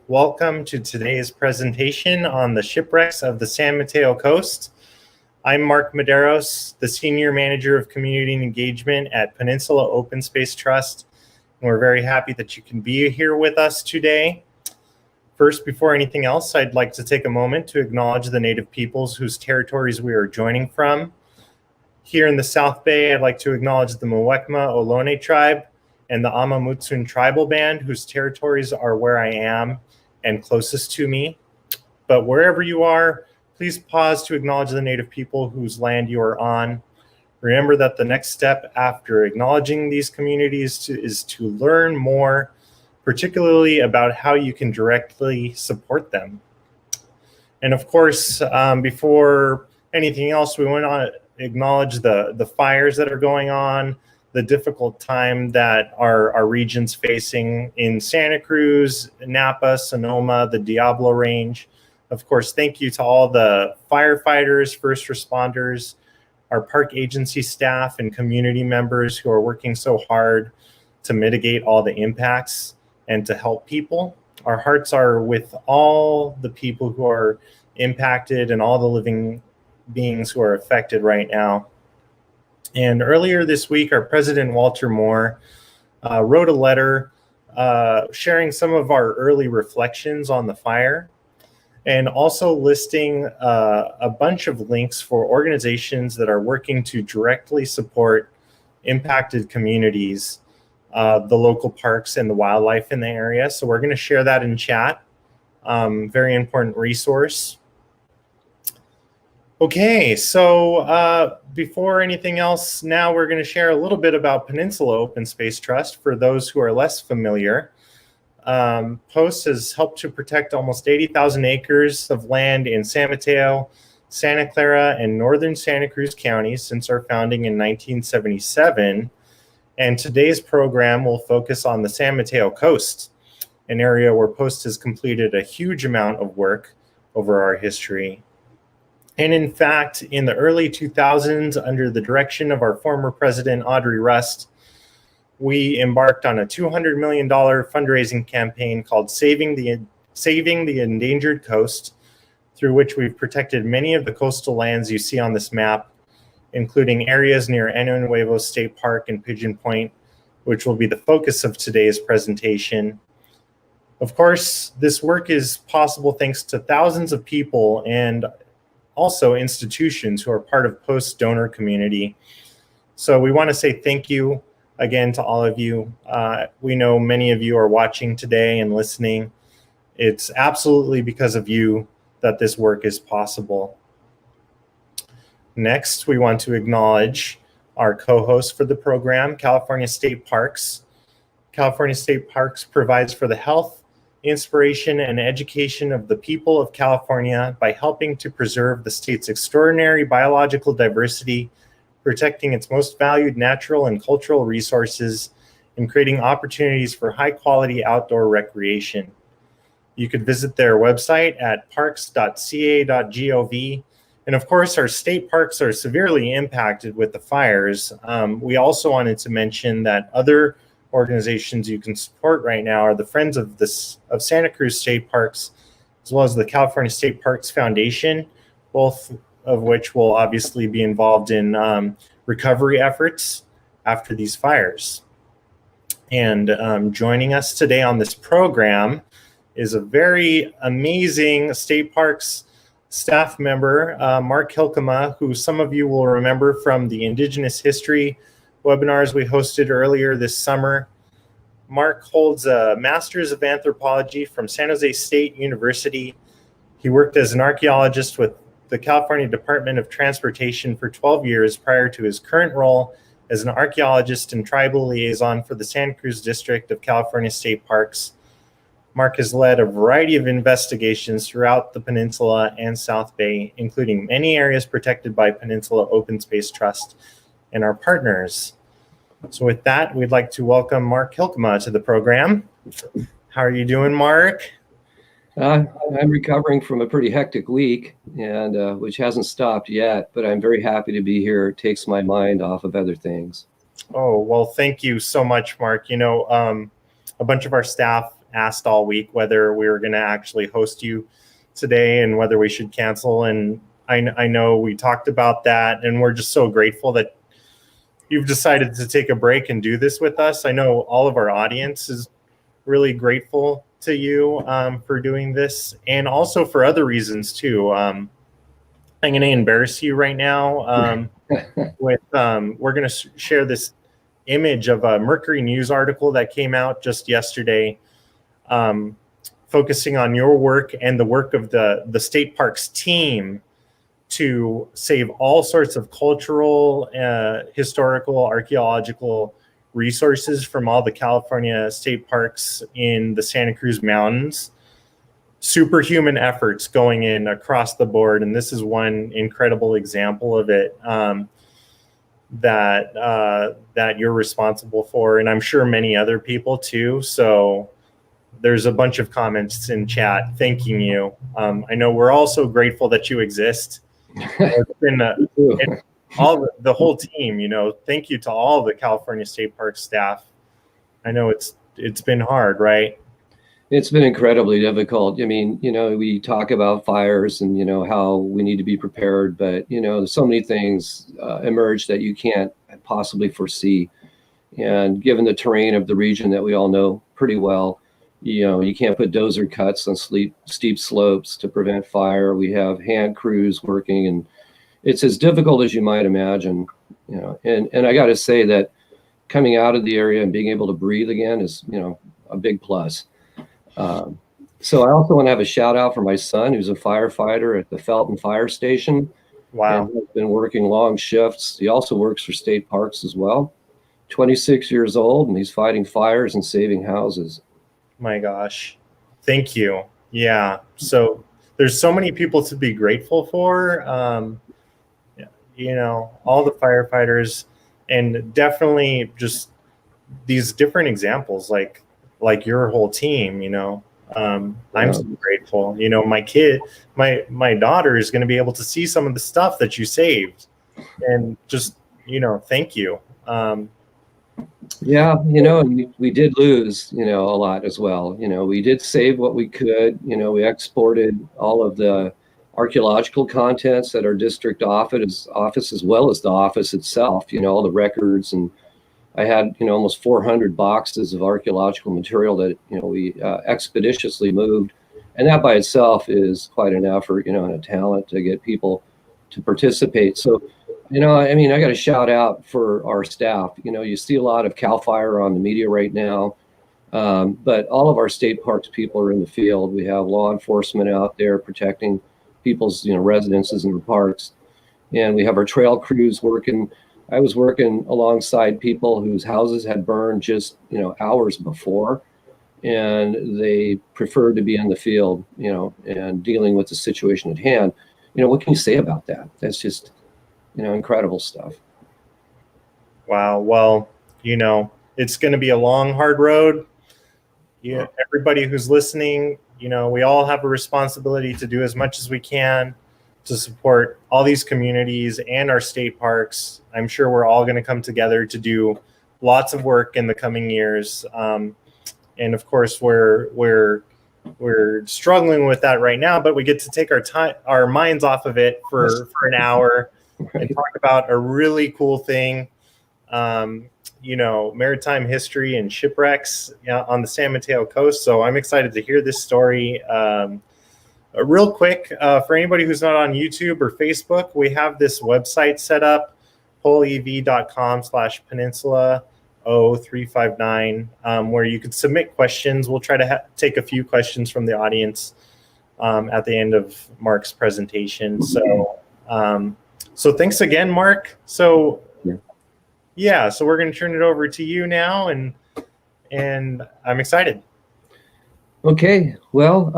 Welcome to today's presentation on the shipwrecks of the San Mateo Coast. I'm Mark Medeiros, the Senior Manager of Community Engagement at Peninsula Open Space Trust. And we're very happy that you can be here with us today. First, before anything else, I'd like to take a moment to acknowledge the Native peoples whose territories we are joining from. Here in the South Bay, I'd like to acknowledge the Muwekma Ohlone tribe and the Amamutsun tribal band, whose territories are where I am and closest to me. But wherever you are, please pause to acknowledge the Native people whose land you are on. Remember that the next step after acknowledging these communities is to learn more, particularly about how you can directly support them. And of course, before anything else, we want to acknowledge the fires that are going on, the difficult time that our region's facing in Santa Cruz, Napa, Sonoma, the Diablo Range. Of course, thank you to all the firefighters, first responders, our park agency staff, and community members who are working so hard to mitigate all the impacts and to help people. Our hearts are with all the people who are impacted and all the living beings who are affected right now. And earlier this week, our president, Walter Moore, wrote a letter sharing some of our early reflections on the fire and also listing a bunch of links for organizations that are working to directly support impacted communities, the local parks and the wildlife in the area. So we're going to share that in chat. Very important resource. Okay, so before anything else, now we're going to share a little bit about Peninsula Open Space Trust for those who are less familiar. POST has helped to protect almost 80,000 acres of land in San Mateo, Santa Clara, and northern Santa Cruz counties since our founding in 1977. And today's program will focus on the San Mateo Coast, an area where POST has completed a huge amount of work over our history. And in fact, in the early 2000s, under the direction of our former president, Audrey Rust, we embarked on a $200 million fundraising campaign called Saving the Endangered Coast, through which we've protected many of the coastal lands you see on this map, including areas near Andy Nuevo State Park and Pigeon Point, which will be the focus of today's presentation. Of course, this work is possible thanks to thousands of people and also institutions who are part of POST donor community. So we want to say thank you again to all of you. We know many of you are watching today and listening. It's absolutely because of you that this work is possible. Next, we want to acknowledge our co-host for the program, California State Parks. California State Parks provides for the health, inspiration, and education of the people of California by helping to preserve the state's extraordinary biological diversity, protecting its most valued natural and cultural resources, and creating opportunities for high-quality outdoor recreation. You could visit their website at parks.ca.gov. And of course, our state parks are severely impacted with the fires. We also wanted to mention that other organizations you can support right now are the Friends of Santa Cruz State Parks, as well as the California State Parks Foundation, both of which will obviously be involved in recovery efforts after these fires. And joining us today on this program is a very amazing State Parks staff member, Mark Hylkema, who some of you will remember from the Indigenous History webinars we hosted earlier this summer. Mark holds a Master's of Anthropology from San Jose State University. He worked as an archaeologist with the California Department of Transportation for 12 years prior to his current role as an archaeologist and tribal liaison for the Santa Cruz District of California State Parks. Mark has led a variety of investigations throughout the peninsula and South Bay, including many areas protected by Peninsula Open Space Trust and our partners. So with that, we'd like to welcome Mark Hylkema to the program. How are you doing, Mark? I'm recovering from a pretty hectic week, and which hasn't stopped yet, but I'm very happy to be here. It takes my mind off of other things. Oh, well, thank you so much, Mark. You know, a bunch of our staff asked all week whether we were going to actually host you today and whether we should cancel. And I know we talked about that, and we're just so grateful that you've decided to take a break and do this with us. I know all of our audience is really grateful to you for doing this, and also for other reasons too. I'm going to embarrass you right now with we're going to share this image of a Mercury News article that came out just yesterday, focusing on your work and the work of the state parks team to save all sorts of cultural, historical, archaeological resources from all the California state parks in the Santa Cruz Mountains. Superhuman efforts going in across the board, and this is one incredible example of it that you're responsible for, and I'm sure many other people too. So there's a bunch of comments in chat thanking you. I know we're also grateful that you exist. It's been the whole team, thank you to all the California State Park staff. I know it's been hard, right? It's been incredibly difficult. I mean, we talk about fires and, how we need to be prepared, but, there's so many things emerge that you can't possibly foresee. And given the terrain of the region that we all know pretty well, you can't put dozer cuts on steep slopes to prevent fire. We have hand crews working, and it's as difficult as you might imagine, and I got to say that coming out of the area and being able to breathe again is, a big plus. So I also want to have a shout out for my son, who's a firefighter at the Felton Fire Station. Wow. And he's been working long shifts. He also works for state parks as well. 26 years old, and he's fighting fires and saving houses. My gosh. Thank you. Yeah. So there's so many people to be grateful for. All the firefighters, and definitely just these different examples, like your whole team, I'm so grateful. My daughter is going to be able to see some of the stuff that you saved, and just, thank you. Yeah, and we did lose, a lot as well. We did save what we could. We exported all of the archaeological contents at our district office as well as the office itself, all the records. And I had, almost 400 boxes of archaeological material that, we expeditiously moved. And that by itself is quite an effort, and a talent to get people to participate. So, I got to shout out for our staff. You see a lot of CAL FIRE on the media right now, but all of our state parks people are in the field. We have law enforcement out there protecting people's, residences in the parks. And we have our trail crews working. I was working alongside people whose houses had burned just, hours before, and they preferred to be in the field, and dealing with the situation at hand. What can you say about that? That's just, incredible stuff. Wow. Well, it's going to be a long, hard road. Everybody who's listening, we all have a responsibility to do as much as we can to support all these communities and our state parks. I'm sure we're all going to come together to do lots of work in the coming years. And of course, we're struggling with that right now, but we get to take our minds off of it for an hour and talk about a really cool thing, maritime history and shipwrecks on the San Mateo Coast. So I'm excited to hear this story. Real quick, for anybody who's not on YouTube or Facebook, we have this website set up, wholeev.com/Peninsula 0359, where you could submit questions. We'll try to take a few questions from the audience at the end of Mark's presentation. So thanks again, Mark. So so we're going to turn it over to you now, and I'm excited. Okay, well,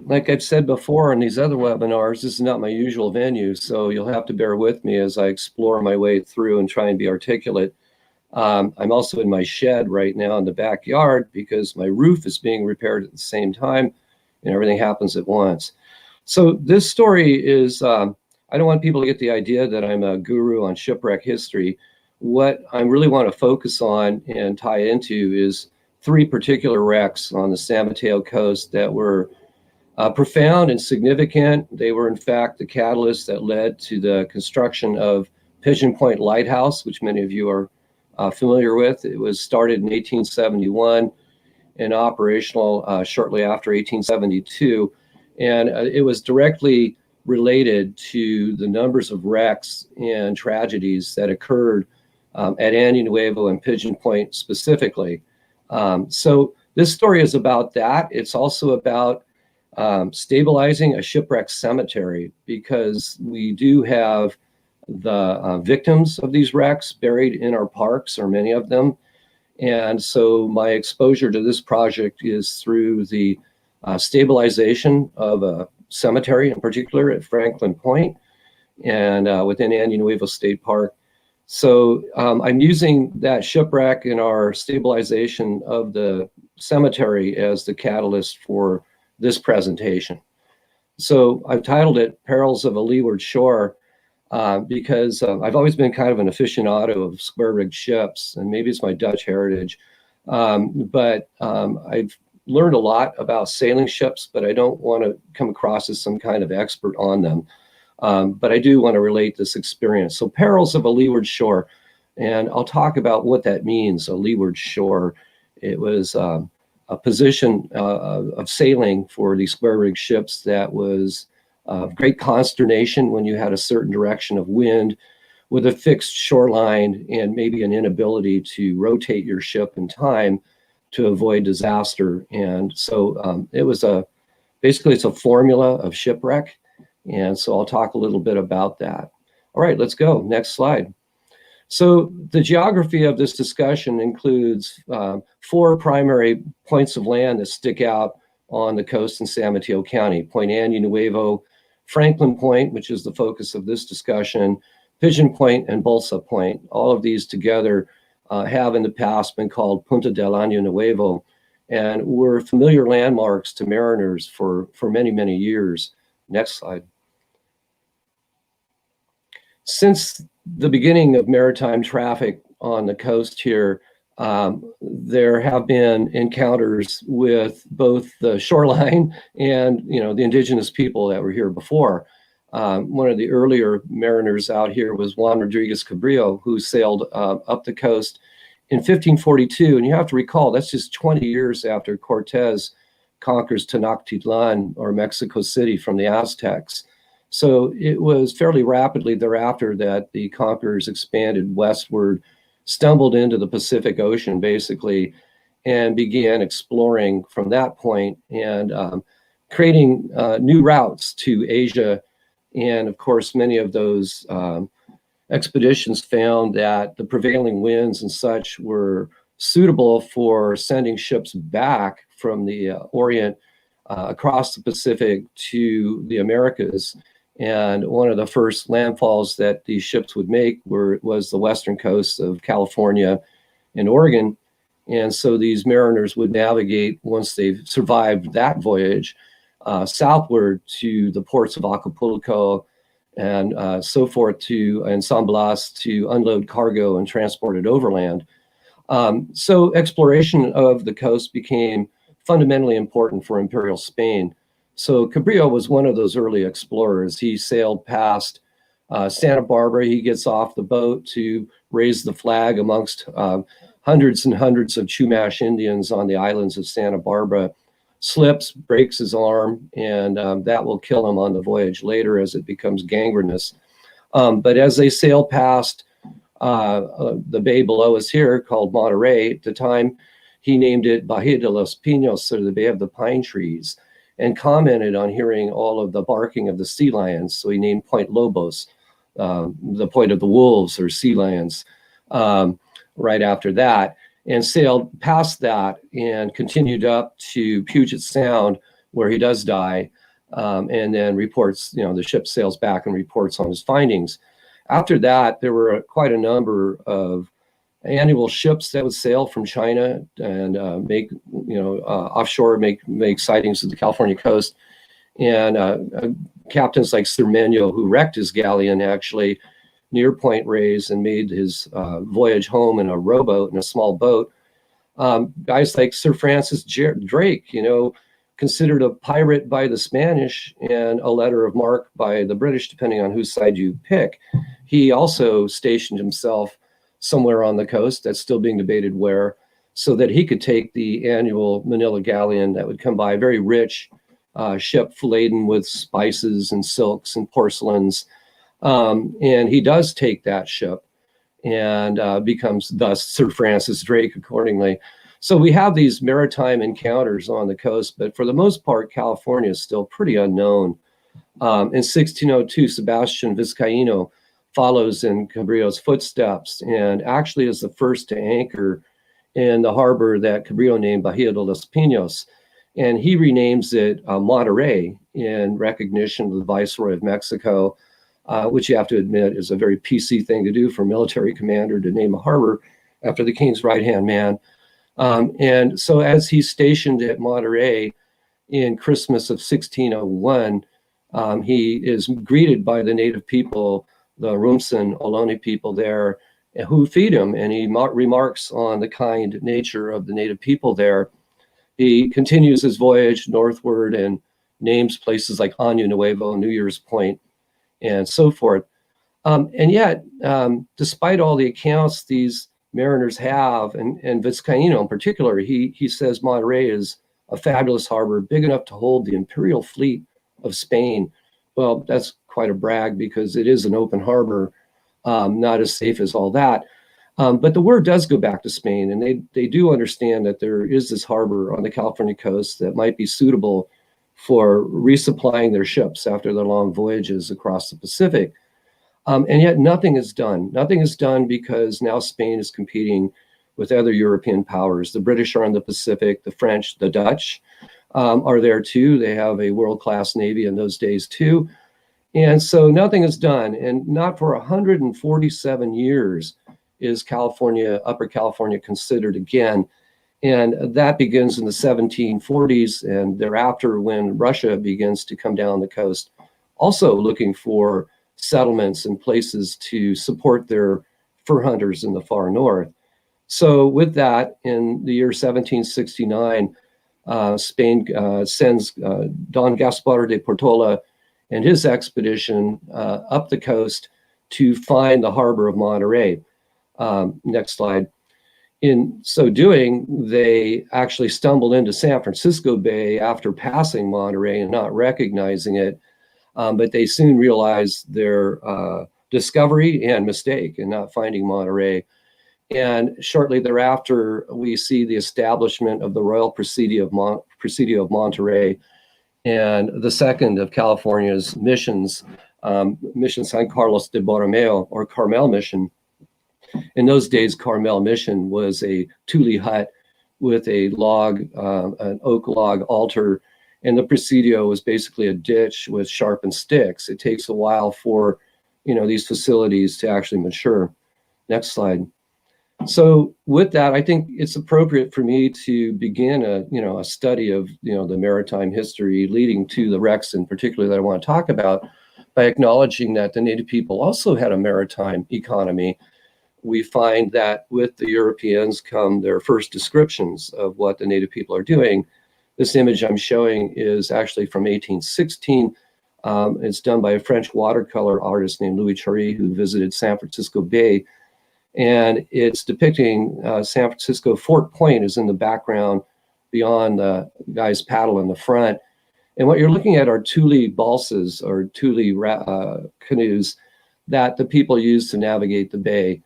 like I've said before in these other webinars, this is not my usual venue, so you'll have to bear with me as I explore my way through and try and be articulate. I'm also in my shed right now in the backyard because my roof is being repaired at the same time, and everything happens at once. So this story is, I don't want people to get the idea that I'm a guru on shipwreck history. What I really want to focus on and tie into is three particular wrecks on the San Mateo coast that were profound and significant. They were, in fact, the catalyst that led to the construction of Pigeon Point Lighthouse, which many of you are familiar with. It was started in 1871 and operational shortly after 1872. And it was directly related to the numbers of wrecks and tragedies that occurred at Andy Nuevo and Pigeon Point specifically. So this story is about that. It's also about stabilizing a shipwreck cemetery, because we do have the victims of these wrecks buried in our parks, or many of them. And so my exposure to this project is through the stabilization of a cemetery, in particular at Franklin Point and within Andy Nuevo State Park. So I'm using that shipwreck in our stabilization of the cemetery as the catalyst for this presentation. So I've titled it Perils of a Leeward Shore because I've always been kind of an aficionado of square-rigged ships, and maybe it's my Dutch heritage, but I've learned a lot about sailing ships, but I don't want to come across as some kind of expert on them. But I do want to relate this experience. So Perils of a Leeward Shore, and I'll talk about what that means, a leeward shore. It was a position of sailing for these square-rigged ships that was of great consternation when you had a certain direction of wind with a fixed shoreline and maybe an inability to rotate your ship in time to avoid disaster. And so it was basically it's a formula of shipwreck. And so I'll talk a little bit about that. All right, let's go. Next slide. So the geography of this discussion includes four primary points of land that stick out on the coast in San Mateo County: Point Andy Nuevo, Franklin Point, which is the focus of this discussion, Pigeon Point, and Bolsa Point. All of these together have in the past been called Punta del Año Nuevo, and were familiar landmarks to mariners for many, many years. Next slide. Since the beginning of maritime traffic on the coast here, there have been encounters with both the shoreline and the indigenous people that were here before. One of the earlier mariners out here was Juan Rodriguez Cabrillo, who sailed up the coast in 1542. And you have to recall, that's just 20 years after Cortez conquers Tenochtitlan, or Mexico City, from the Aztecs. So it was fairly rapidly thereafter that the conquerors expanded westward, stumbled into the Pacific Ocean, basically, and began exploring from that point and creating new routes to Asia. And of course, many of those expeditions found that the prevailing winds and such were suitable for sending ships back from the Orient across the Pacific to the Americas. And one of the first landfalls that these ships would make was the western coast of California and Oregon. And so these mariners would navigate, once they've survived that voyage, southward to the ports of Acapulco and so forth, and San Blas, to unload cargo and transport it overland. So exploration of the coast became fundamentally important for Imperial Spain. So Cabrillo was one of those early explorers. He sailed past Santa Barbara. He gets off the boat to raise the flag amongst hundreds and hundreds of Chumash Indians on the islands of Santa Barbara, slips, breaks his arm, and that will kill him on the voyage later as it becomes gangrenous. But as they sail past the bay below us here, called Monterey, at the time he named it Bahía de los Pinos, or the Bay of the Pine Trees, and commented on hearing all of the barking of the sea lions. So he named Point Lobos, the point of the wolves or sea lions, right after that, and sailed past that and continued up to Puget Sound, where he does die, and then reports, the ship sails back and reports on his findings. After that, there were quite a number of annual ships that would sail from China and make, offshore, make sightings of the California coast. And captains like Cermeño, who wrecked his galleon actually near Point Reyes and made his voyage home in a rowboat, in a small boat, Guys like Sir Francis Drake, considered a pirate by the Spanish and a letter of marque by the British, depending on whose side you pick. He also stationed himself somewhere on the coast, that's still being debated where, so that he could take the annual Manila galleon that would come by, a very rich ship laden with spices and silks and porcelains. And he does take that ship and becomes thus Sir Francis Drake accordingly. So we have these maritime encounters on the coast, but for the most part, California is still pretty unknown. In 1602, Sebastian Vizcaíno follows in Cabrillo's footsteps and actually is the first to anchor in the harbor that Cabrillo named Bahía de los Pinos. And he renames it Monterey in recognition of the Viceroy of Mexico, which you have to admit is a very PC thing to do for a military commander, to name a harbor after the king's right-hand man. And so as he's stationed at Monterey in Christmas of 1601, he is greeted by the native people, the Rumsen Ohlone people there, who feed him, and he remarks on the kind nature of the native people there. He continues his voyage northward and names places like Andy Nuevo, New Year's Point, and so forth. And yet, despite all the accounts these mariners have, and Vizcaíno in particular, he says Monterey is a fabulous harbor, big enough to hold the imperial fleet of Spain. Well, that's quite a brag because it is an open harbor, not as safe as all that. But the word does go back to Spain, and they do understand that there is this harbor on the California coast that might be suitable for resupplying their ships after their long voyages across the Pacific. And yet nothing is done. Nothing is done because now Spain is competing with other European powers. The British are in the Pacific, the French, the Dutch are there too. They have a world-class navy in those days too. And so nothing is done. And not for 147 years is California, Upper California, considered again. And that begins in the 1740s and thereafter when Russia begins to come down the coast, also looking for settlements and places to support their fur hunters in the far north. So with that, in the year 1769, Spain sends Don Gaspar de Portola and his expedition up the coast to find the harbor of Monterey. Next slide. In so doing, they actually stumbled into San Francisco Bay after passing Monterey and not recognizing it. But they soon realized their discovery and mistake in not finding Monterey. And shortly thereafter, we see the establishment of the Royal Presidio of Monterey, and the second of California's missions, Mission San Carlos de Borromeo, or Carmel Mission. In those days, Carmel Mission was a tule hut with a log, an oak log altar, and the Presidio was basically a ditch with sharpened sticks. It takes a while for, these facilities to actually mature. Next slide. So with that, I think it's appropriate for me to begin a study of, the maritime history leading to the wrecks in particular that I want to talk about by acknowledging that the native people also had a maritime economy. We find that with the Europeans come their first descriptions of what the native people are doing. This image I'm showing is actually from 1816. It's done by a French watercolor artist named Louis Chary, who visited San Francisco Bay. And it's depicting San Francisco. Fort Point is in the background beyond the guy's paddle in the front. And what you're looking at are tule balsas or tule canoes that the people use to navigate the bay.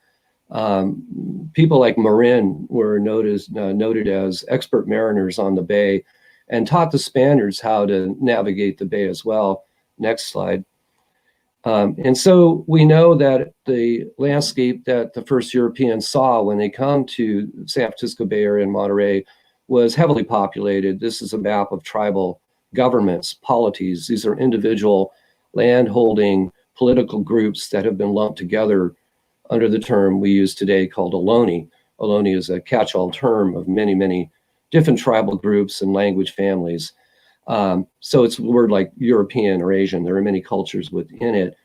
People like Marin were noted as expert mariners on the bay and taught the Spaniards how to navigate the bay as well. Next slide. And so we know that the landscape that the first Europeans saw when they come to San Francisco Bay Area and Monterey was heavily populated. This is a map of tribal governments, polities. These are individual land-holding political groups that have been lumped together under the term we use today called Ohlone. Ohlone is a catch-all term of many, many different tribal groups and language families. So it's a word like European or Asian. There are many cultures within it.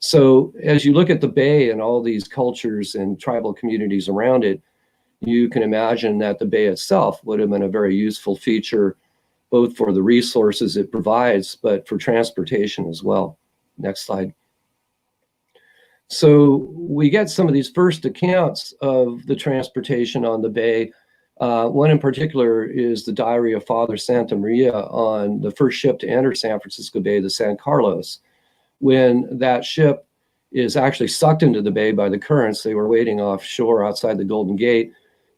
So as you look at the bay and all these cultures and tribal communities around it, you can imagine that the bay itself would have been a very useful feature, both for the resources it provides, but for transportation as well. Next slide. So we get some of these first accounts of the transportation on the bay. One in particular is the diary of Father Santa Maria on the first ship to enter San Francisco Bay, the San Carlos. When that ship is actually sucked into the bay by the currents, they were waiting offshore outside the Golden Gate.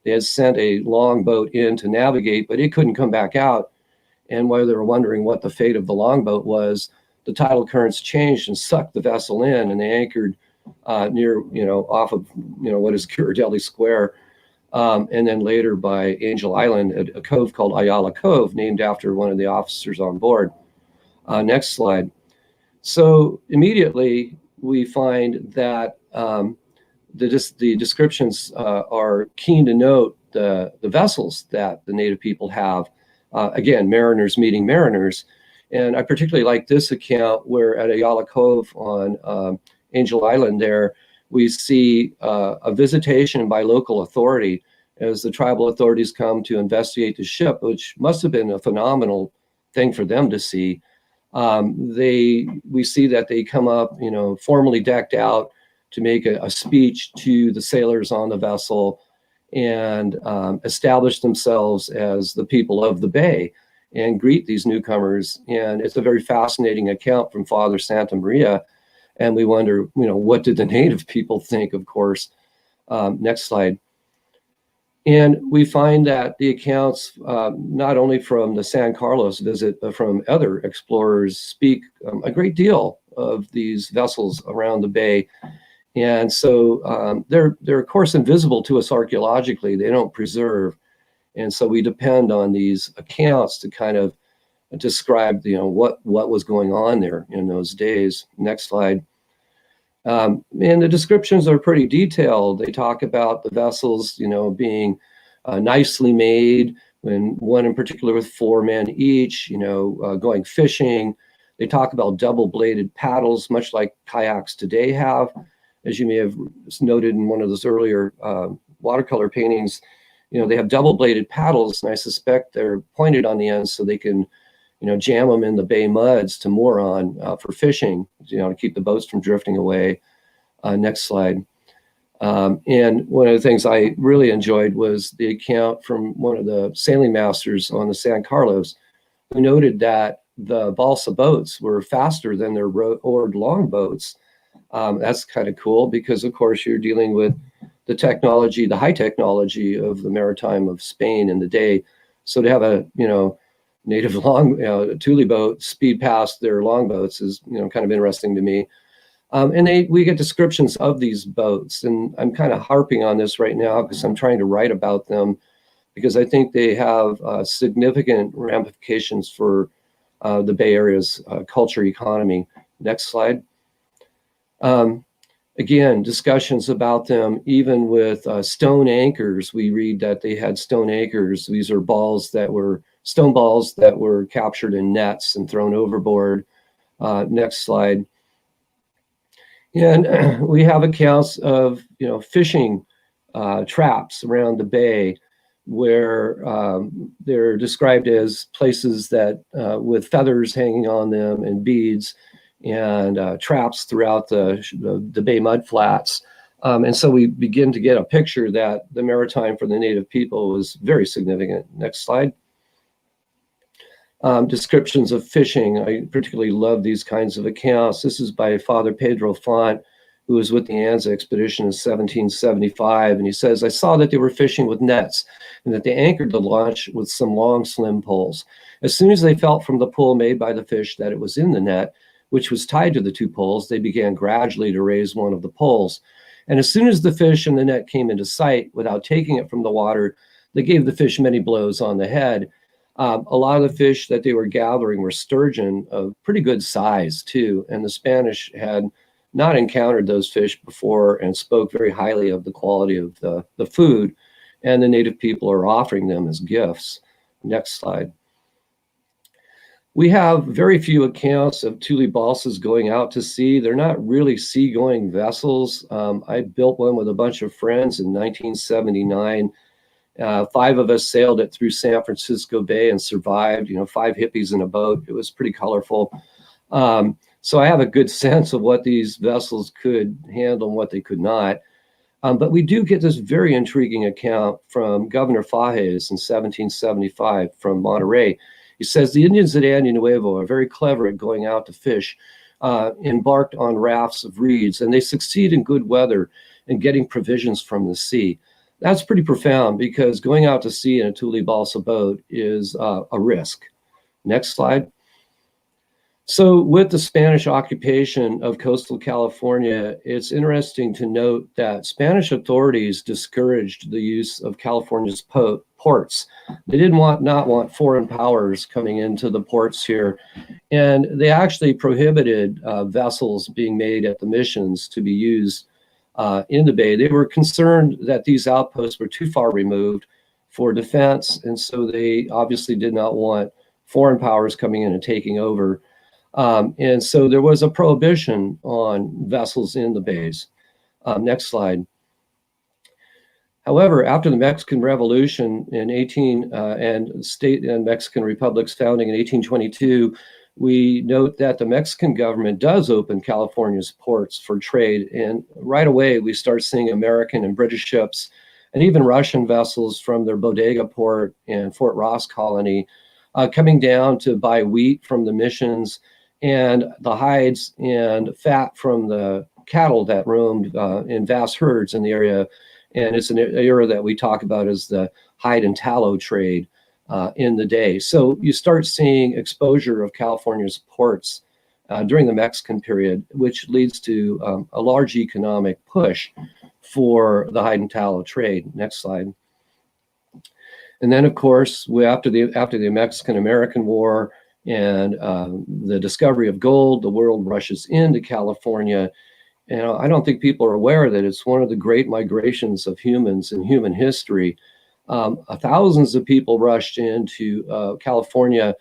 They had sent a longboat in to navigate, but it couldn't come back out. And while they were wondering what the fate of the longboat was, the tidal currents changed and sucked the vessel in, and they anchored near, off of, what is Ghirardelli Square, and then later by Angel Island, a cove called Ayala Cove, named after one of the officers on board. Next slide. So immediately we find that the descriptions are keen to note the vessels that the native people have. Again, mariners meeting mariners. And I particularly like this account where at Ayala Cove on Angel Island there, we see a visitation by local authority as the tribal authorities come to investigate the ship, which must have been a phenomenal thing for them to see. We see that they come up, formally decked out to make a speech to the sailors on the vessel and establish themselves as the people of the bay and greet these newcomers. And it's a very fascinating account from Father Santa Maria. And we wonder, what did the native people think, of course. Next slide. And we find that the accounts, not only from the San Carlos visit, but from other explorers, speak a great deal of these vessels around the bay. And so they're of course invisible to us archaeologically. They don't preserve. And so we depend on these accounts to kind of describe, what was going on there in those days. Next slide. And the descriptions are pretty detailed. They talk about the vessels, being nicely made, when one in particular with 4 men each, going fishing. They talk about double-bladed paddles, much like kayaks today have. As you may have noted in one of those earlier watercolor paintings, they have double-bladed paddles, and I suspect they're pointed on the ends so they can, jam them in the bay muds to moor on for fishing, to keep the boats from drifting away. Next slide. And one of the things I really enjoyed was the account from one of the sailing masters on the San Carlos, who noted that the balsa boats were faster than their oared longboats. That's kind of cool because, of course, you're dealing with the technology, the high technology of the maritime of Spain in the day. So to have a, native Thule boat speed past their longboats is, kind of interesting to me. And we get descriptions of these boats, and I'm kind of harping on this right now because I'm trying to write about them because I think they have significant ramifications for the Bay Area's culture economy. Next slide. Again, discussions about them, even with stone anchors. We read that they had stone anchors. These are stone balls that were captured in nets and thrown overboard. Next slide. And we have accounts of, fishing traps around the bay where they're described as places that with feathers hanging on them and beads and traps throughout the bay mud flats. And so we begin to get a picture that the maritime for the native people was very significant. Next slide. Descriptions of fishing. I particularly love these kinds of accounts. This is by Father Pedro Font, who was with the Anza expedition in 1775. And he says, I saw that they were fishing with nets and that they anchored the launch with some long, slim poles. As soon as they felt from the pull made by the fish that it was in the net, which was tied to the 2 poles, they began gradually to raise one of the poles. And as soon as the fish in the net came into sight, without taking it from the water, they gave the fish many blows on the head. A lot of the fish that they were gathering were sturgeon of pretty good size too. And the Spanish had not encountered those fish before and spoke very highly of the quality of the food. And the native people are offering them as gifts. Next slide. We have very few accounts of Thule balsas going out to sea. They're not really seagoing vessels. I built one with a bunch of friends in 1979. 5 of us sailed it through San Francisco Bay and survived, 5 hippies in a boat. It was pretty colorful. So I have a good sense of what these vessels could handle and what they could not. But we do get this very intriguing account from Governor Fages in 1775 from Monterey. He says the Indians at Andy Nuevo are very clever at going out to fish, embarked on rafts of reeds, and they succeed in good weather in getting provisions from the sea. That's pretty profound because going out to sea in a tule balsa boat is a risk. Next slide. So with the Spanish occupation of coastal California, it's interesting to note that Spanish authorities discouraged the use of California's ports. They did not want foreign powers coming into the ports here. And they actually prohibited vessels being made at the missions to be used in the bay. They were concerned that these outposts were too far removed for defense. And so they obviously did not want foreign powers coming in and taking over. And so there was a prohibition on vessels in the bays. Next slide. However, after the Mexican Revolution in and state and Mexican republics founding in 1822, we note that the Mexican government does open California's ports for trade. And right away, we start seeing American and British ships and even Russian vessels from their Bodega port and Fort Ross colony coming down to buy wheat from the missions and the hides and fat from the cattle that roamed in vast herds in the area. And it's an era that we talk about as the hide and tallow trade in the day. So you start seeing exposure of California's ports during the Mexican period, which leads to a large economic push for the hide and tallow trade. Next slide. And then, of course, after the Mexican-American War, and the discovery of gold, the world rushes into California. And I don't think people are aware that it's one of the great migrations of humans in human history. Thousands of people rushed into California.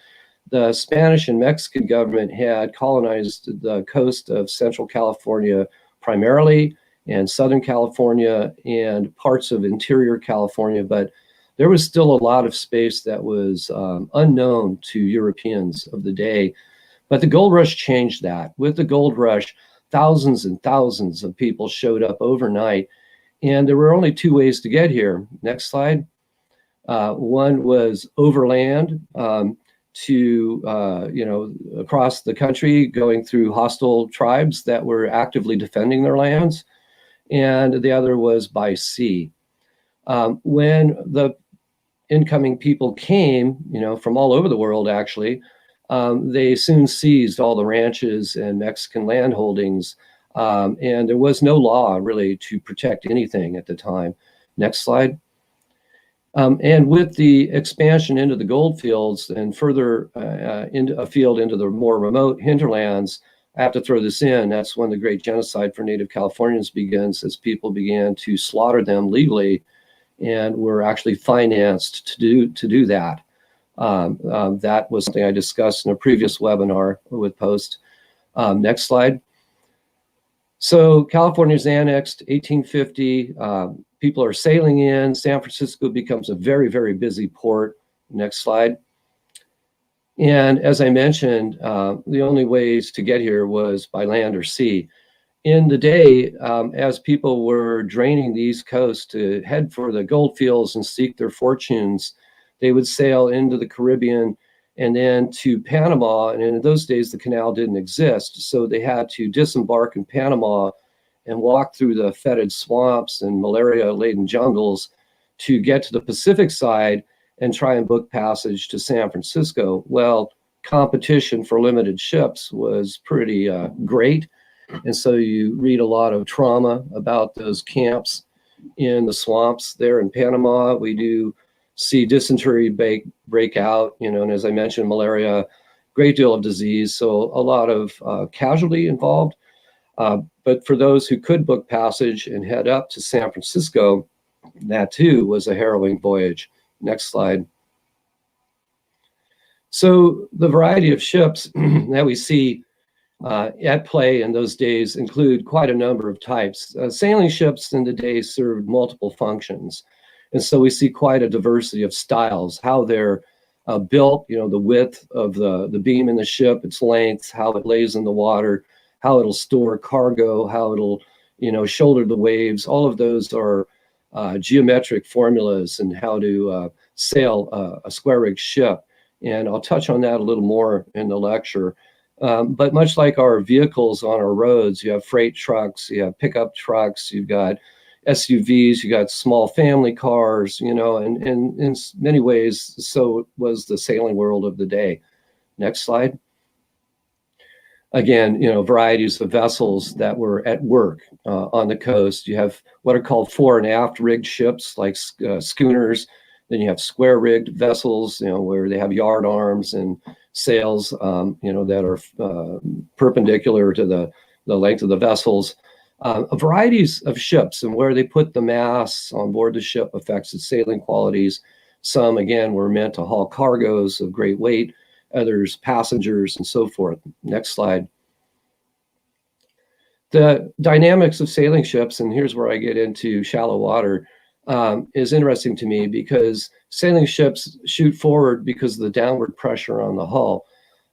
The Spanish and Mexican government had colonized the coast of Central California primarily, and Southern California and parts of interior California, but there was still a lot of space that was unknown to Europeans of the day. But the gold rush changed that. With the gold rush, thousands and thousands of people showed up overnight. And there were only 2 ways to get here. Next slide. One was overland across the country, going through hostile tribes that were actively defending their lands. And the other was by sea. When the incoming people came, from all over the world, actually, they soon seized all the ranches and Mexican land holdings. And there was no law really to protect anything at the time. Next slide. And with the expansion into the gold fields and further into the more remote hinterlands, I have to throw this in, that's when the great genocide for Native Californians begins, as people began to slaughter them legally and were actually financed to do that. That was something I discussed in a previous webinar with Post. Next slide. So California's annexed 1850. People are sailing in. San Francisco becomes a very, very busy port. Next slide. And as I mentioned, the only ways to get here was by land or sea. In the day, as people were draining the East Coast to head for the gold fields and seek their fortunes, they would sail into the Caribbean and then to Panama. And in those days, the canal didn't exist. So they had to disembark in Panama and walk through the fetid swamps and malaria-laden jungles to get to the Pacific side and try and book passage to San Francisco. Well, competition for limited ships was pretty great. And so you read a lot of trauma about those camps in the swamps there in Panama. We do see dysentery break out, and as I mentioned, malaria, great deal of disease. So a lot of casualty involved. But for those who could book passage and head up to San Francisco, that too was a harrowing voyage. Next slide. So the variety of ships that we see at play in those days include quite a number of types. Sailing ships in the day served multiple functions. And so we see quite a diversity of styles, how they're built, the width of the beam in the ship, its length, how it lays in the water, how it'll store cargo, how it'll, shoulder the waves. All of those are geometric formulas and how to sail a square rig ship. And I'll touch on that a little more in the lecture. But much like our vehicles on our roads, you have freight trucks, you have pickup trucks, you've got SUVs, you got small family cars, and in many ways, so was the sailing world of the day. Next slide. Again, varieties of vessels that were at work on the coast. You have what are called fore and aft rigged ships like schooners. Then you have square rigged vessels, where they have yard arms and sails, that are perpendicular to the length of the vessels. Varieties of ships, and where they put the masts on board the ship affects its sailing qualities. Some, again, were meant to haul cargoes of great weight, others passengers, and so forth. Next slide. The dynamics of sailing ships, and here's where I get into shallow water, is interesting to me because sailing ships shoot forward because of the downward pressure on the hull.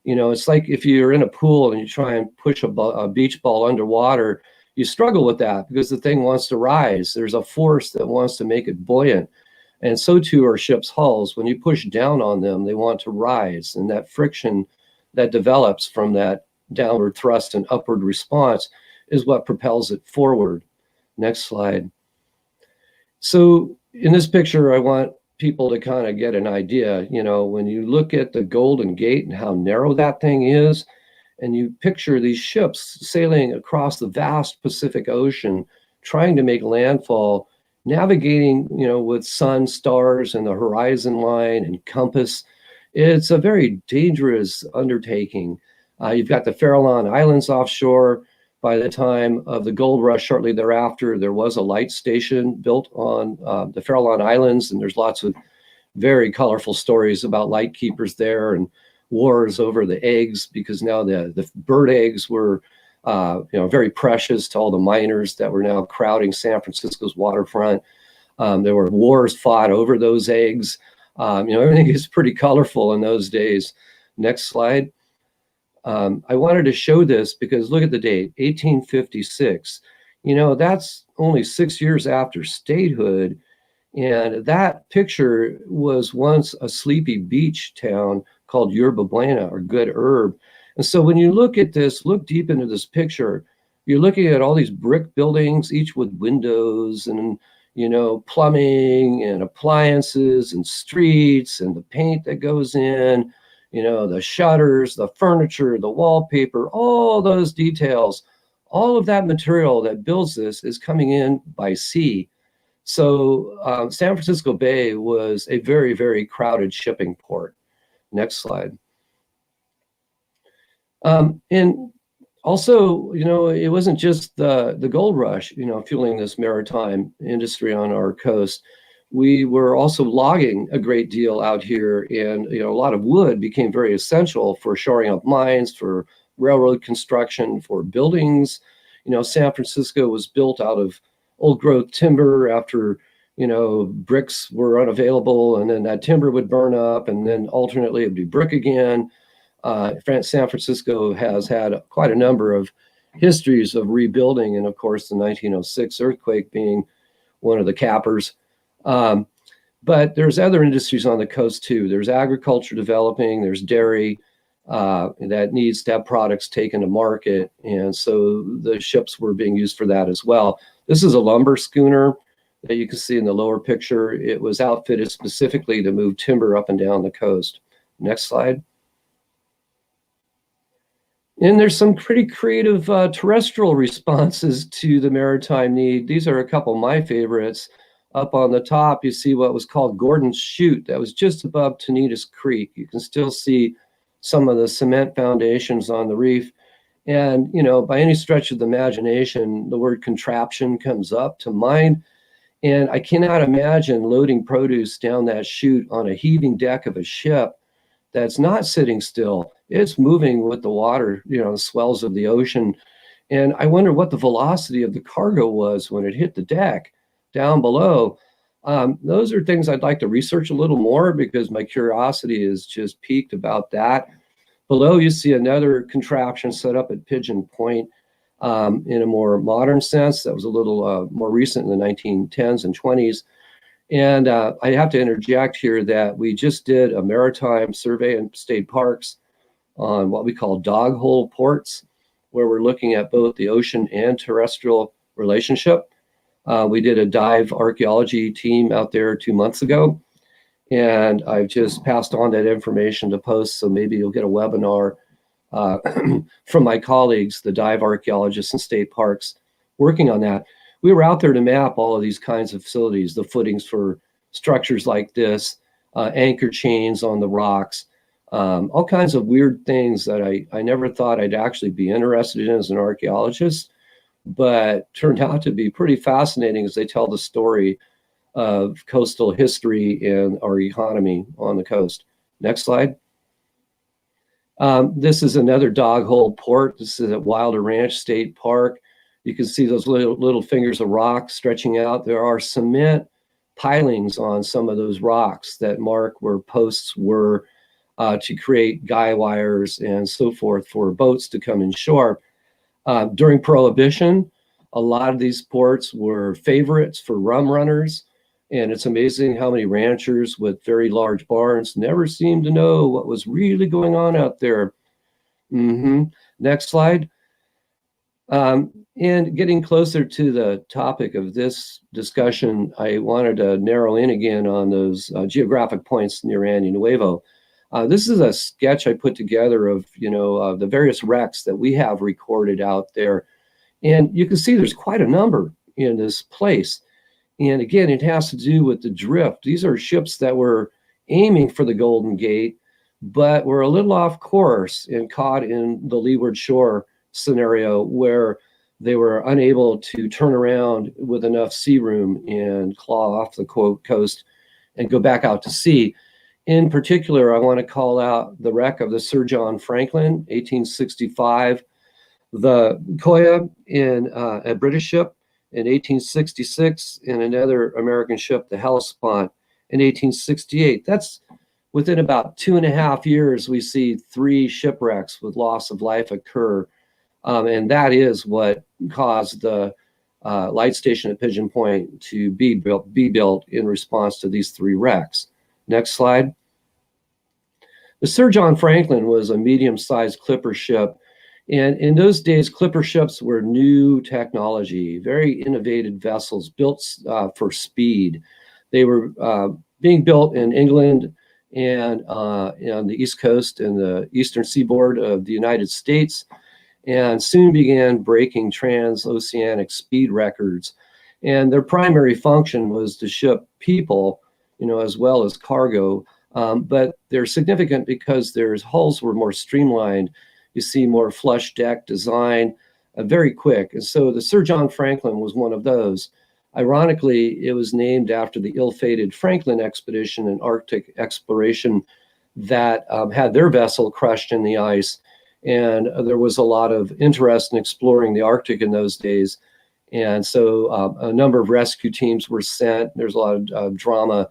It's like if you're in a pool and you try and push a beach ball underwater, you struggle with that because the thing wants to rise. There's a force that wants to make it buoyant. And so too are ships' hulls. When you push down on them, they want to rise. And that friction that develops from that downward thrust and upward response is what propels it forward. Next slide. So in this picture, I want people to kind of get an idea, when you look at the Golden Gate and how narrow that thing is, and you picture these ships sailing across the vast Pacific Ocean, trying to make landfall, navigating, with sun, stars, and the horizon line and compass. It's a very dangerous undertaking. You've got the Farallon Islands offshore. By the time of the gold rush, shortly thereafter, there was a light station built on the Farallon Islands, and there's lots of very colorful stories about light keepers there and wars over the eggs, because now the bird eggs were very precious to all the miners that were now crowding San Francisco's waterfront. There were wars fought over those eggs. Everything is pretty colorful in those days. Next slide. I wanted to show this because look at the date, 1856. That's only 6 years after statehood. And that picture was once a sleepy beach town called Yerba Buena, or Good Herb. And so when you look at this, look deep into this picture, you're looking at all these brick buildings, each with windows and, plumbing and appliances and streets and the paint that goes in, the shutters, the furniture, the wallpaper, all those details, all of that material that builds this is coming in by sea. So San Francisco Bay was a very, very crowded shipping port. Next slide. And also, it wasn't just the gold rush, fueling this maritime industry on our coast. We were also logging a great deal out here, and a lot of wood became very essential for shoring up mines, for railroad construction, for buildings. San Francisco was built out of old growth timber after bricks were unavailable, and then that timber would burn up, and then alternately it'd be brick again. San Francisco has had quite a number of histories of rebuilding, and of course the 1906 earthquake being one of the cappers. But there's other industries on the coast too. There's agriculture developing, there's dairy that needs to have products taken to market, and so the ships were being used for that as well. This is a lumber schooner that you can see in the lower picture. It was outfitted specifically to move timber up and down the coast. Next slide. And there's some pretty creative terrestrial responses to the maritime need. These are a couple of my favorites. Up on the top, you see what was called Gordon's Chute. That was just above Tanitas Creek. You can still see some of the cement foundations on the reef. And, by any stretch of the imagination, the word contraption comes up to mind. And I cannot imagine loading produce down that chute on a heaving deck of a ship that's not sitting still. It's moving with the water, the swells of the ocean. And I wonder what the velocity of the cargo was when it hit the deck down below. Those are things I'd like to research a little more because my curiosity is just piqued about that. Below, you see another contraption set up at Pigeon Point in a more modern sense. That was a little more recent in the 1910s and 20s. And I have to interject here that we just did a maritime survey in state parks on what we call Doghole ports, where we're looking at both the ocean and terrestrial relationship. We did a dive archaeology team out there 2 months ago, and I've just passed on that information to post, so maybe you'll get a webinar from my colleagues, the dive archaeologists in state parks, working on that. We were out there to map all of these kinds of facilities, the footings for structures like this, anchor chains on the rocks, all kinds of weird things that I never thought I'd actually be interested in as an archaeologist, but turned out to be pretty fascinating as they tell the story of coastal history and our economy on the coast. Next slide. This is another Doghole port. This is at Wilder Ranch State Park. You can see those little fingers of rock stretching out. There are cement pilings on some of those rocks that mark where posts were to create guy wires and so forth for boats to come inshore. During Prohibition, a lot of these ports were favorites for rum runners. And it's amazing how many ranchers with very large barns never seemed to know what was really going on out there. Next slide. And getting closer to the topic of this discussion, I wanted to narrow in again on those geographic points near Andy Nuevo. This is a sketch I put together of, the various wrecks that we have recorded out there. And you can see there's quite a number in this place. And again, it has to do with the drift. These are ships that were aiming for the Golden Gate, but were a little off course and caught in the leeward shore scenario where they were unable to turn around with enough sea room and claw off the coast and go back out to sea. In particular, I want to call out the wreck of the Sir John Franklin, 1865, the Koya, a British ship, in 1866, and another American ship, the Helispot, in 1868. That's within about 2.5 years, we see 3 shipwrecks with loss of life occur. And that is what caused the light station at Pigeon Point to be built in response to these 3 wrecks. Next slide. The Sir John Franklin was a medium-sized clipper ship. And in those days, clipper ships were new technology, very innovative vessels built for speed. They were being built in England and on the East Coast and the eastern seaboard of the United States, and soon began breaking transoceanic speed records. And their primary function was to ship people, as well as cargo. But they're significant because their hulls were more streamlined. You see more flush deck design, very quick. And so the Sir John Franklin was one of those. Ironically, it was named after the ill-fated Franklin expedition and Arctic exploration that had their vessel crushed in the ice. And there was a lot of interest in exploring the Arctic in those days. And so a number of rescue teams were sent. There's a lot of drama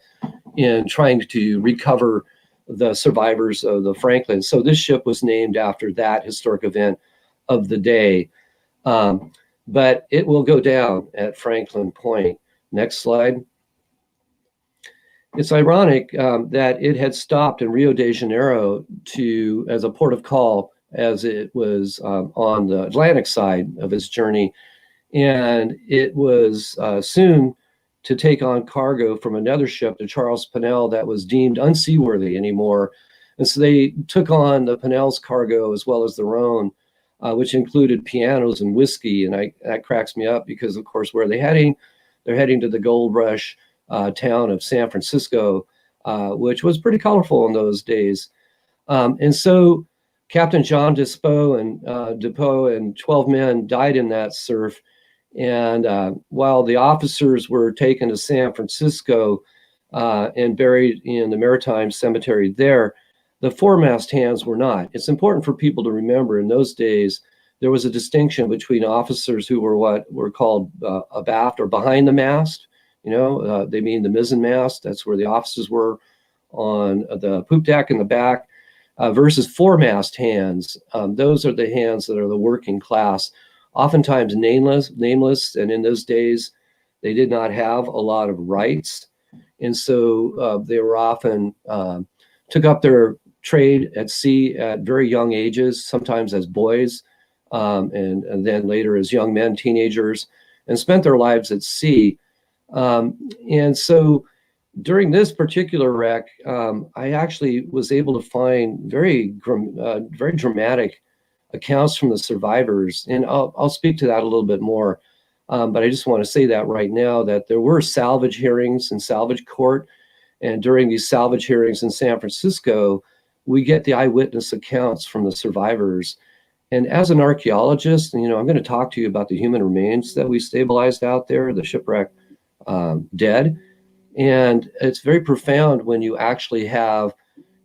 in trying to recover the survivors of the Franklin. So this ship was named after that historic event of the day. But it will go down at Franklin Point. Next slide. It's ironic that it had stopped in Rio de Janeiro as a port of call as it was on the Atlantic side of its journey. And it was soon to take on cargo from another ship, the Charles Pennell, that was deemed unseaworthy anymore. And so they took on the Pennell's cargo as well as their own, which included pianos and whiskey. And that cracks me up because, of course, where are they heading? They're heading to the gold rush town of San Francisco, which was pretty colorful in those days. And so Captain John Depeau and 12 men died in that surf. And while the officers were taken to San Francisco and buried in the Maritime Cemetery there, the foremast hands were not. It's important for people to remember in those days, there was a distinction between officers who were what were called abaft or behind the mast, They mean the mizzen mast. That's where the offices were on the poop deck in the back, versus foremast hands. Those are the hands that are the working class, oftentimes nameless. And in those days, they did not have a lot of rights. And so they were often took up their trade at sea at very young ages, sometimes as boys, and then later as young men, teenagers, and spent their lives at sea. And so during this particular wreck, I actually was able to find very dramatic accounts from the survivors. And I'll speak to that a little bit more. But I just want to say that right now, that there were salvage hearings in salvage court. And during these salvage hearings in San Francisco, we get the eyewitness accounts from the survivors. And as an archaeologist, I'm going to talk to you about the human remains that we stabilized out there, the shipwreck dead. And it's very profound when you actually have,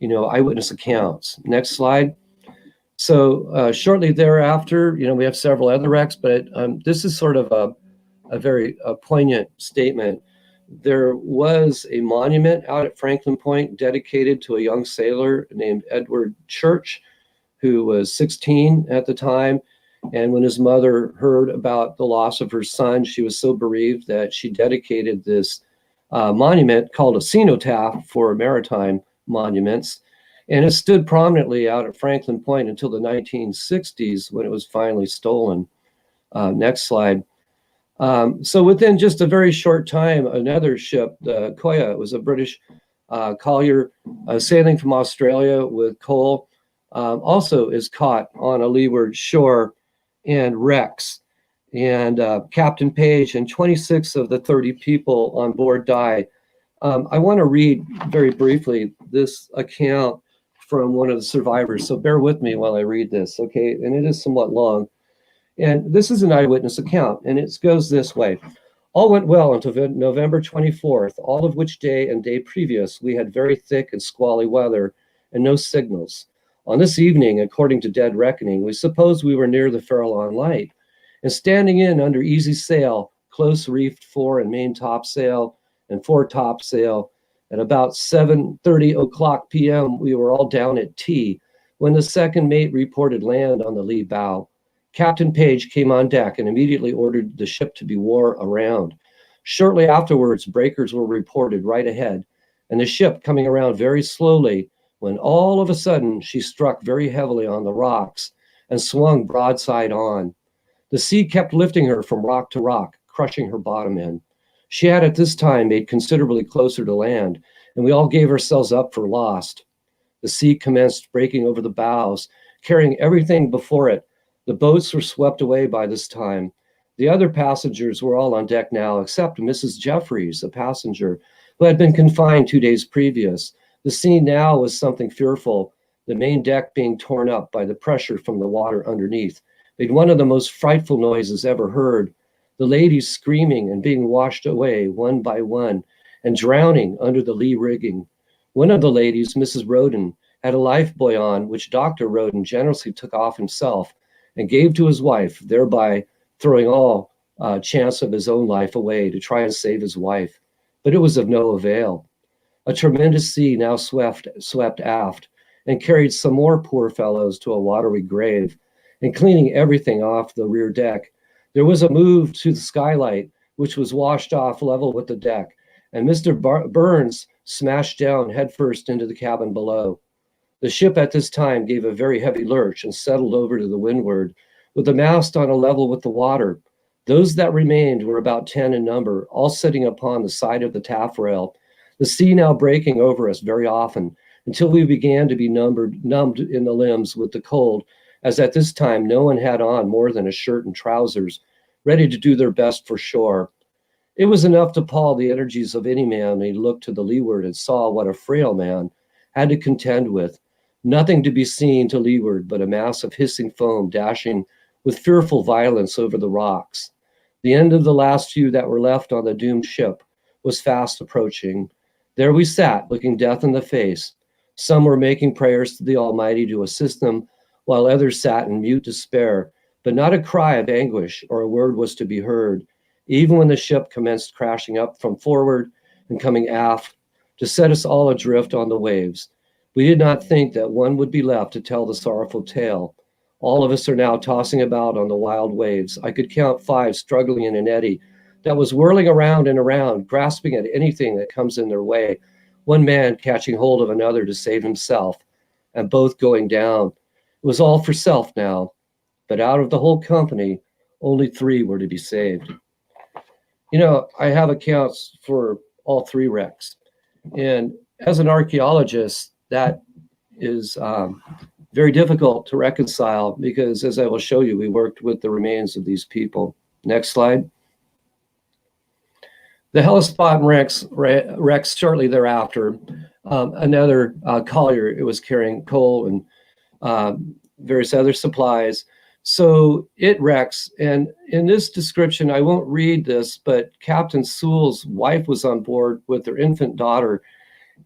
eyewitness accounts. Next slide. So shortly thereafter, we have several other wrecks, but this is sort of a very poignant statement. There was a monument out at Franklin Point dedicated to a young sailor named Edward Church, who was 16 at the time. And when his mother heard about the loss of her son, she was so bereaved that she dedicated this monument called a cenotaph for maritime monuments. And it stood prominently out at Franklin Point until the 1960s, when it was finally stolen. Next slide. So within just a very short time, another ship, the Koya, was a British collier sailing from Australia with coal, also is caught on a leeward shore and wrecks. And Captain Page and 26 of the 30 people on board die. I want to read very briefly this account from one of the survivors. So bear with me while I read this, okay? And it is somewhat long. And this is an eyewitness account, and it goes this way. All went well until November 24th, all of which day and day previous, we had very thick and squally weather and no signals. On this evening, according to dead reckoning, we supposed we were near the Farallon Light, and standing in under easy sail, close reefed fore and main topsail and fore topsail, at about 7:30 p.m., we were all down at tea when the second mate reported land on the lee bow. Captain Page came on deck and immediately ordered the ship to be wore around. Shortly afterwards, breakers were reported right ahead, and the ship coming around very slowly, when all of a sudden she struck very heavily on the rocks and swung broadside on. The sea kept lifting her from rock to rock, crushing her bottom in. She had at this time made considerably closer to land, and we all gave ourselves up for lost. The sea commenced breaking over the bows, carrying everything before it. The boats were swept away by this time. The other passengers were all on deck now, except Mrs. Jeffries, a passenger, who had been confined 2 days previous. The scene now was something fearful. The main deck being torn up by the pressure from the water underneath made one of the most frightful noises ever heard. The ladies screaming and being washed away one by one and drowning under the lee rigging. One of the ladies, Mrs. Roden, had a life buoy on, which Dr. Roden generously took off himself and gave to his wife, thereby throwing all chance of his own life away to try and save his wife. But it was of no avail. A tremendous sea now swept aft and carried some more poor fellows to a watery grave, and cleaning everything off the rear deck. There was a move to the skylight, which was washed off level with the deck, and Mr. Burns smashed down headfirst into the cabin below. The ship at this time gave a very heavy lurch and settled over to the windward, with the mast on a level with the water. Those that remained were about 10 in number, all sitting upon the side of the taffrail, the sea now breaking over us very often, until we began to be numbed in the limbs with the cold, as at this time no one had on more than a shirt and trousers, ready to do their best for shore. It was enough to pall the energies of any man when he looked to the leeward and saw what a frail man had to contend with. Nothing to be seen to leeward but a mass of hissing foam dashing with fearful violence over the rocks. The end of the last few that were left on the doomed ship was fast approaching. There we sat, looking death in the face. Some were making prayers to the Almighty to assist them, while others sat in mute despair, but not a cry of anguish or a word was to be heard. even when the ship commenced crashing up from forward and coming aft to set us all adrift on the waves. We did not think that one would be left to tell the sorrowful tale. All of us are now tossing about on the wild waves. I could count 5 struggling in an eddy that was whirling around and around, grasping at anything that comes in their way. One man catching hold of another to save himself, and both going down. It was all for self now, but out of the whole company, only 3 were to be saved. You know, I have accounts for all 3 wrecks. And as an archaeologist, that is very difficult to reconcile because, as I will show you, we worked with the remains of these people. Next slide. The Helispot wrecks shortly thereafter. Another collier, it was carrying coal and various other supplies. So it wrecks. And in this description, I won't read this, but Captain Sewell's wife was on board with their infant daughter,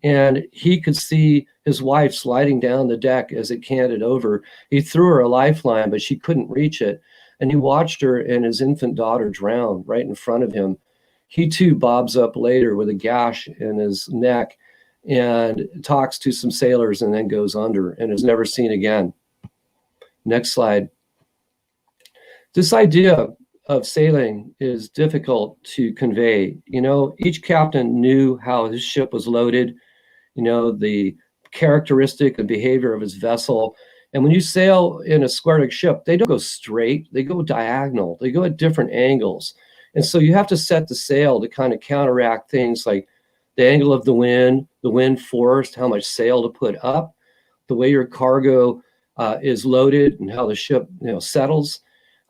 and he could see his wife sliding down the deck as it canted over. He threw her a lifeline, but she couldn't reach it. And he watched her and his infant daughter drown right in front of him. He too bobs up later with a gash in his neck and talks to some sailors and then goes under and is never seen again. Next slide. This idea of sailing is difficult to convey. You know, each captain knew how his ship was loaded, you know, the characteristic and behavior of his vessel. And when you sail in a square rig ship, they don't go straight, they go diagonal, they go at different angles. And so you have to set the sail to kind of counteract things like the angle of the wind force, how much sail to put up, the way your cargo is loaded and how the ship, you know, settles.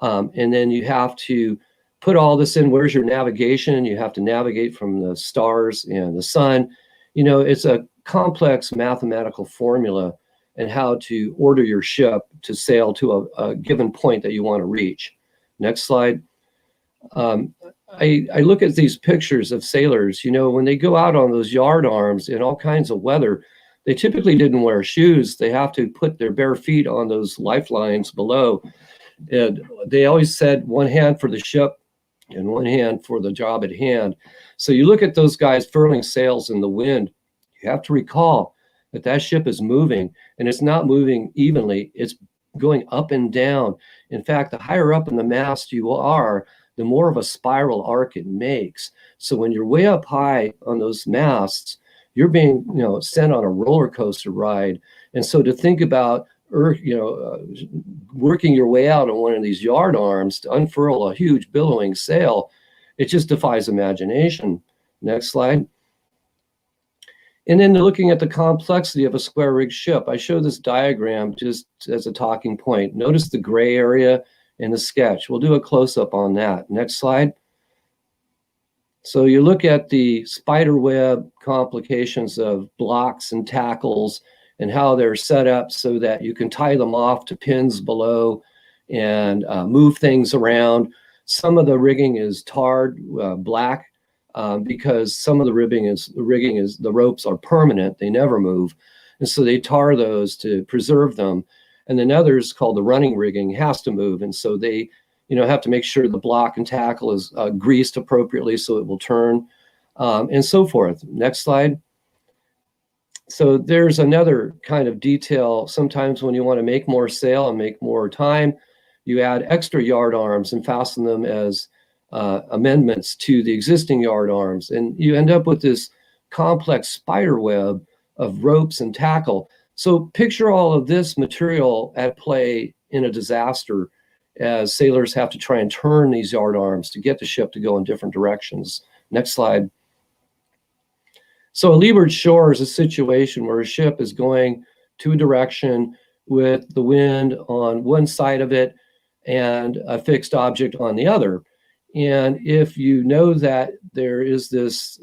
And then you have to put all this in. Where's your navigation? You have to navigate from the stars and the sun. You know, it's a complex mathematical formula and how to order your ship to sail to a given point that you want to reach. Next slide. I look at these pictures of sailors, you know, when they go out on those yard arms in all kinds of weather, they typically didn't wear shoes. They have to put their bare feet on those lifelines below. And they always said one hand for the ship and one hand for the job at hand. So you look at those guys furling sails in the wind, you have to recall that that ship is moving, and it's not moving evenly. It's going up and down. In fact, the higher up in the mast you are, the more of a spiral arc it makes. So when you're way up high on those masts, you're being, you know, sent on a roller coaster ride. And so to think about, working your way out on one of these yard arms to unfurl a huge billowing sail, it just defies imagination. Next slide. And then looking at the complexity of a square rig ship, I show this diagram just as a talking point. Notice the gray area in the sketch. We'll do a close-up on that. Next slide. So you look at the spiderweb complications of blocks and tackles and how they're set up so that you can tie them off to pins below and move things around. Some of the rigging is tarred black because some of the rigging is the ropes are permanent, they never move. And so they tar those to preserve them. And then others, called the running rigging, has to move. And so they, you know, have to make sure the block and tackle is greased appropriately so it will turn, and so forth. Next slide. So there's another kind of detail. Sometimes when you want to make more sail and make more time, you add extra yard arms and fasten them as amendments to the existing yard arms. And you end up with this complex spider web of ropes and tackle. So picture all of this material at play in a disaster as sailors have to try and turn these yard arms to get the ship to go in different directions. Next slide. So a leeward shore is a situation where a ship is going to a direction with the wind on one side of it and a fixed object on the other. And if you know that there is this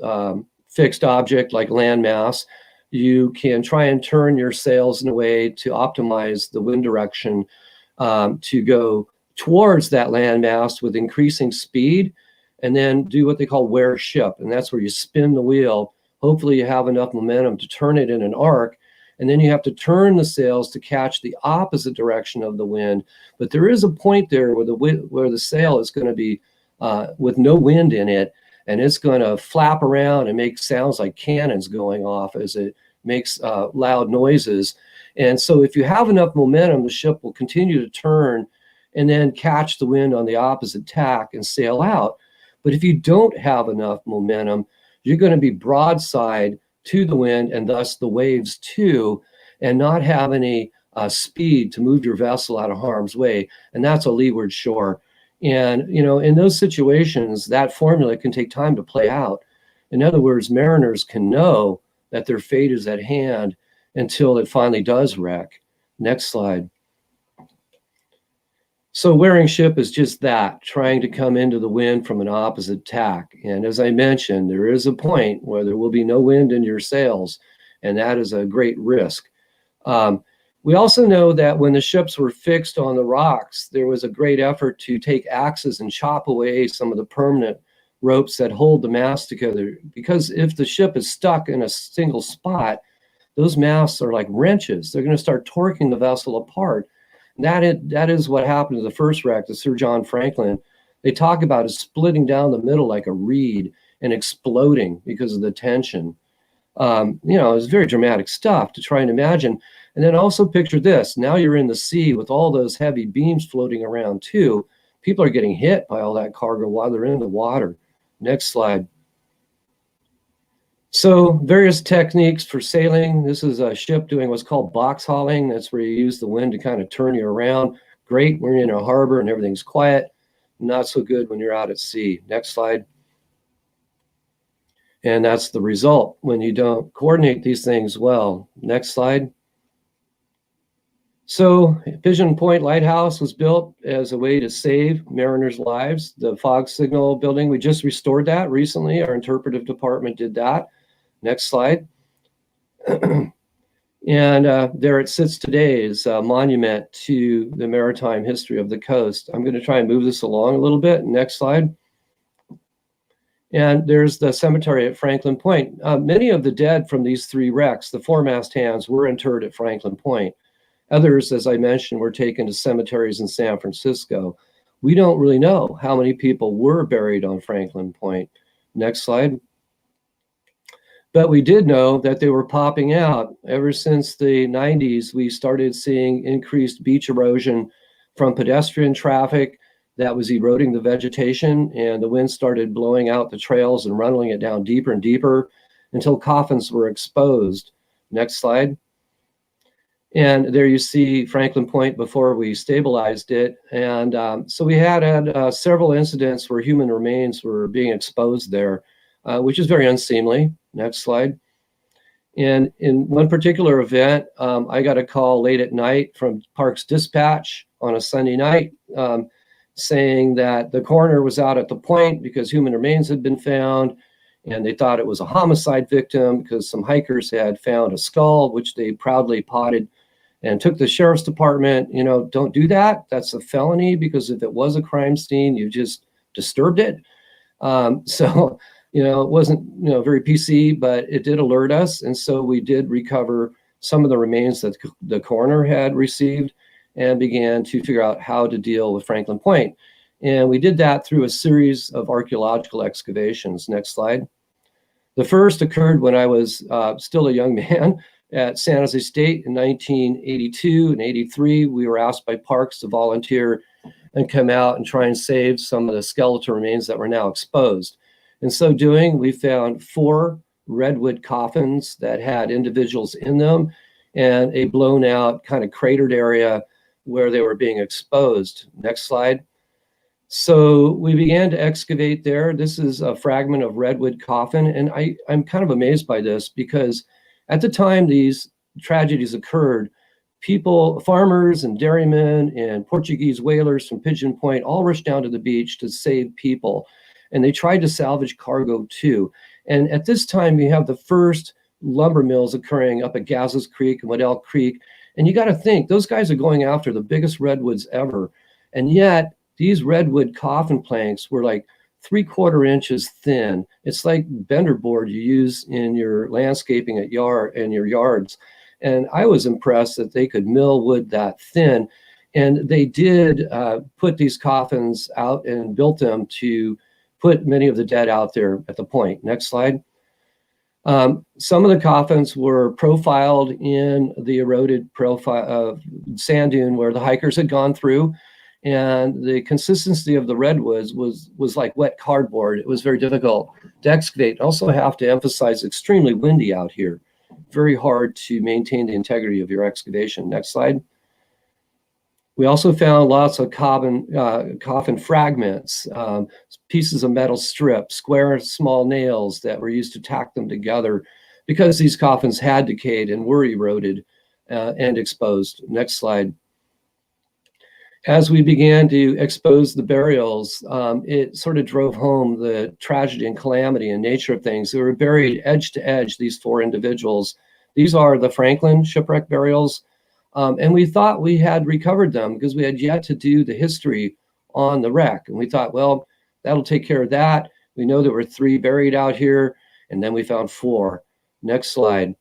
fixed object like landmass, you can try and turn your sails in a way to optimize the wind direction to go towards that landmass with increasing speed, and then do what they call wear ship. And that's where you spin the wheel. Hopefully you have enough momentum to turn it in an arc, and then you have to turn the sails to catch the opposite direction of the wind. But there is a point there where the sail is going to be with no wind in it, and it's going to flap around and make sounds like cannons going off as it makes loud noises. And so if you have enough momentum, the ship will continue to turn and then catch the wind on the opposite tack and sail out. But if you don't have enough momentum, you're going to be broadside to the wind and thus the waves too, and not have any speed to move your vessel out of harm's way. And that's a leeward shore. And, you know, in those situations, that formula can take time to play out. In other words, mariners can know that their fate is at hand until it finally does wreck. Next slide. So wearing ship is just that, trying to come into the wind from an opposite tack. And as I mentioned, there is a point where there will be no wind in your sails, and that is a great risk. We also know that when the ships were fixed on the rocks, there was a great effort to take axes and chop away some of the permanent ropes that hold the mast together. Because if the ship is stuck in a single spot, those masts are like wrenches. They're going to start torquing the vessel apart. That is what happened to the first wreck, the Sir John Franklin. They talk about it splitting down the middle like a reed and exploding because of the tension. You know, it's very dramatic stuff to try and imagine. And then also picture this. Now you're in the sea with all those heavy beams floating around too. People are getting hit by all that cargo while they're in the water. Next slide. So various techniques for sailing. This is a ship doing what's called box hauling. That's where you use the wind to kind of turn you around. Great when you're in a harbor and everything's quiet. Not so good when you're out at sea. Next slide. And that's the result when you don't coordinate these things well. Next slide. So Pigeon Point Lighthouse was built as a way to save mariners' lives. The fog signal building, we just restored that recently. Our interpretive department did that. Next slide. And there it sits today as a monument to the maritime history of the coast. I'm going to try and move this along a little bit. Next slide. And there's the cemetery at Franklin Point. Many of the dead from these three wrecks, the foremast hands, were interred at Franklin Point. Others, as I mentioned, were taken to cemeteries in San Francisco. We don't really know how many people were buried on Franklin Point. Next slide. But we did know that they were popping out. Ever since the 90s, we started seeing increased beach erosion from pedestrian traffic that was eroding the vegetation, and the wind started blowing out the trails and runneling it down deeper and deeper until coffins were exposed. Next slide. And there you see Franklin Point before we stabilized it. And so we had several incidents where human remains were being exposed there, which is very unseemly. Next slide. And in one particular event, I got a call late at night from Parks Dispatch on a Sunday night saying that the coroner was out at the point because human remains had been found, and they thought it was a homicide victim because some hikers had found a skull, which they proudly potted and took the sheriff's department. You know, don't do that. That's a felony, because if it was a crime scene, you just disturbed it. So, you know, it wasn't, you know, very PC, but it did alert us. And so we did recover some of the remains that the coroner had received and began to figure out how to deal with Franklin Point. And we did that through a series of archaeological excavations. Next slide. The first occurred when I was still a young man at San Jose State in 1982 and 83. We were asked by Parks to volunteer and come out and try and save some of the skeletal remains that were now exposed. In so doing, we found 4 redwood coffins that had individuals in them and a blown out kind of cratered area where they were being exposed. Next slide. So we began to excavate there. This is a fragment of redwood coffin. And I'm kind of amazed by this, because at the time these tragedies occurred, people, farmers and dairymen and Portuguese whalers from Pigeon Point all rushed down to the beach to save people. And they tried to salvage cargo too. And at this time, you have the first lumber mills occurring up at Gazos Creek and Waddell Creek. And you got to think, those guys are going after the biggest redwoods ever. And yet these redwood coffin planks were like 3/4 inches thin. It's like bender board you use in your landscaping in your yards. And I was impressed that they could mill wood that thin. And they did put these coffins out and built them to put many of the dead out there at the point. Next slide. Some of the coffins were profiled in the eroded profile sand dune where the hikers had gone through, and the consistency of the redwoods was like wet cardboard. It was very difficult to excavate. Also have to emphasize extremely windy out here. Very hard to maintain the integrity of your excavation. Next slide. We also found lots of coffin fragments, pieces of metal strips, square small nails that were used to tack them together because these coffins had decayed and were eroded and exposed. Next slide. As we began to expose the burials, it sort of drove home the tragedy and calamity and nature of things. They were buried edge to edge, these 4 individuals. These are the Franklin shipwreck burials. And we thought we had recovered them because we had yet to do the history on the wreck. And we thought, well, that'll take care of that. We know there were 3 buried out here, and then we found 4. Next slide.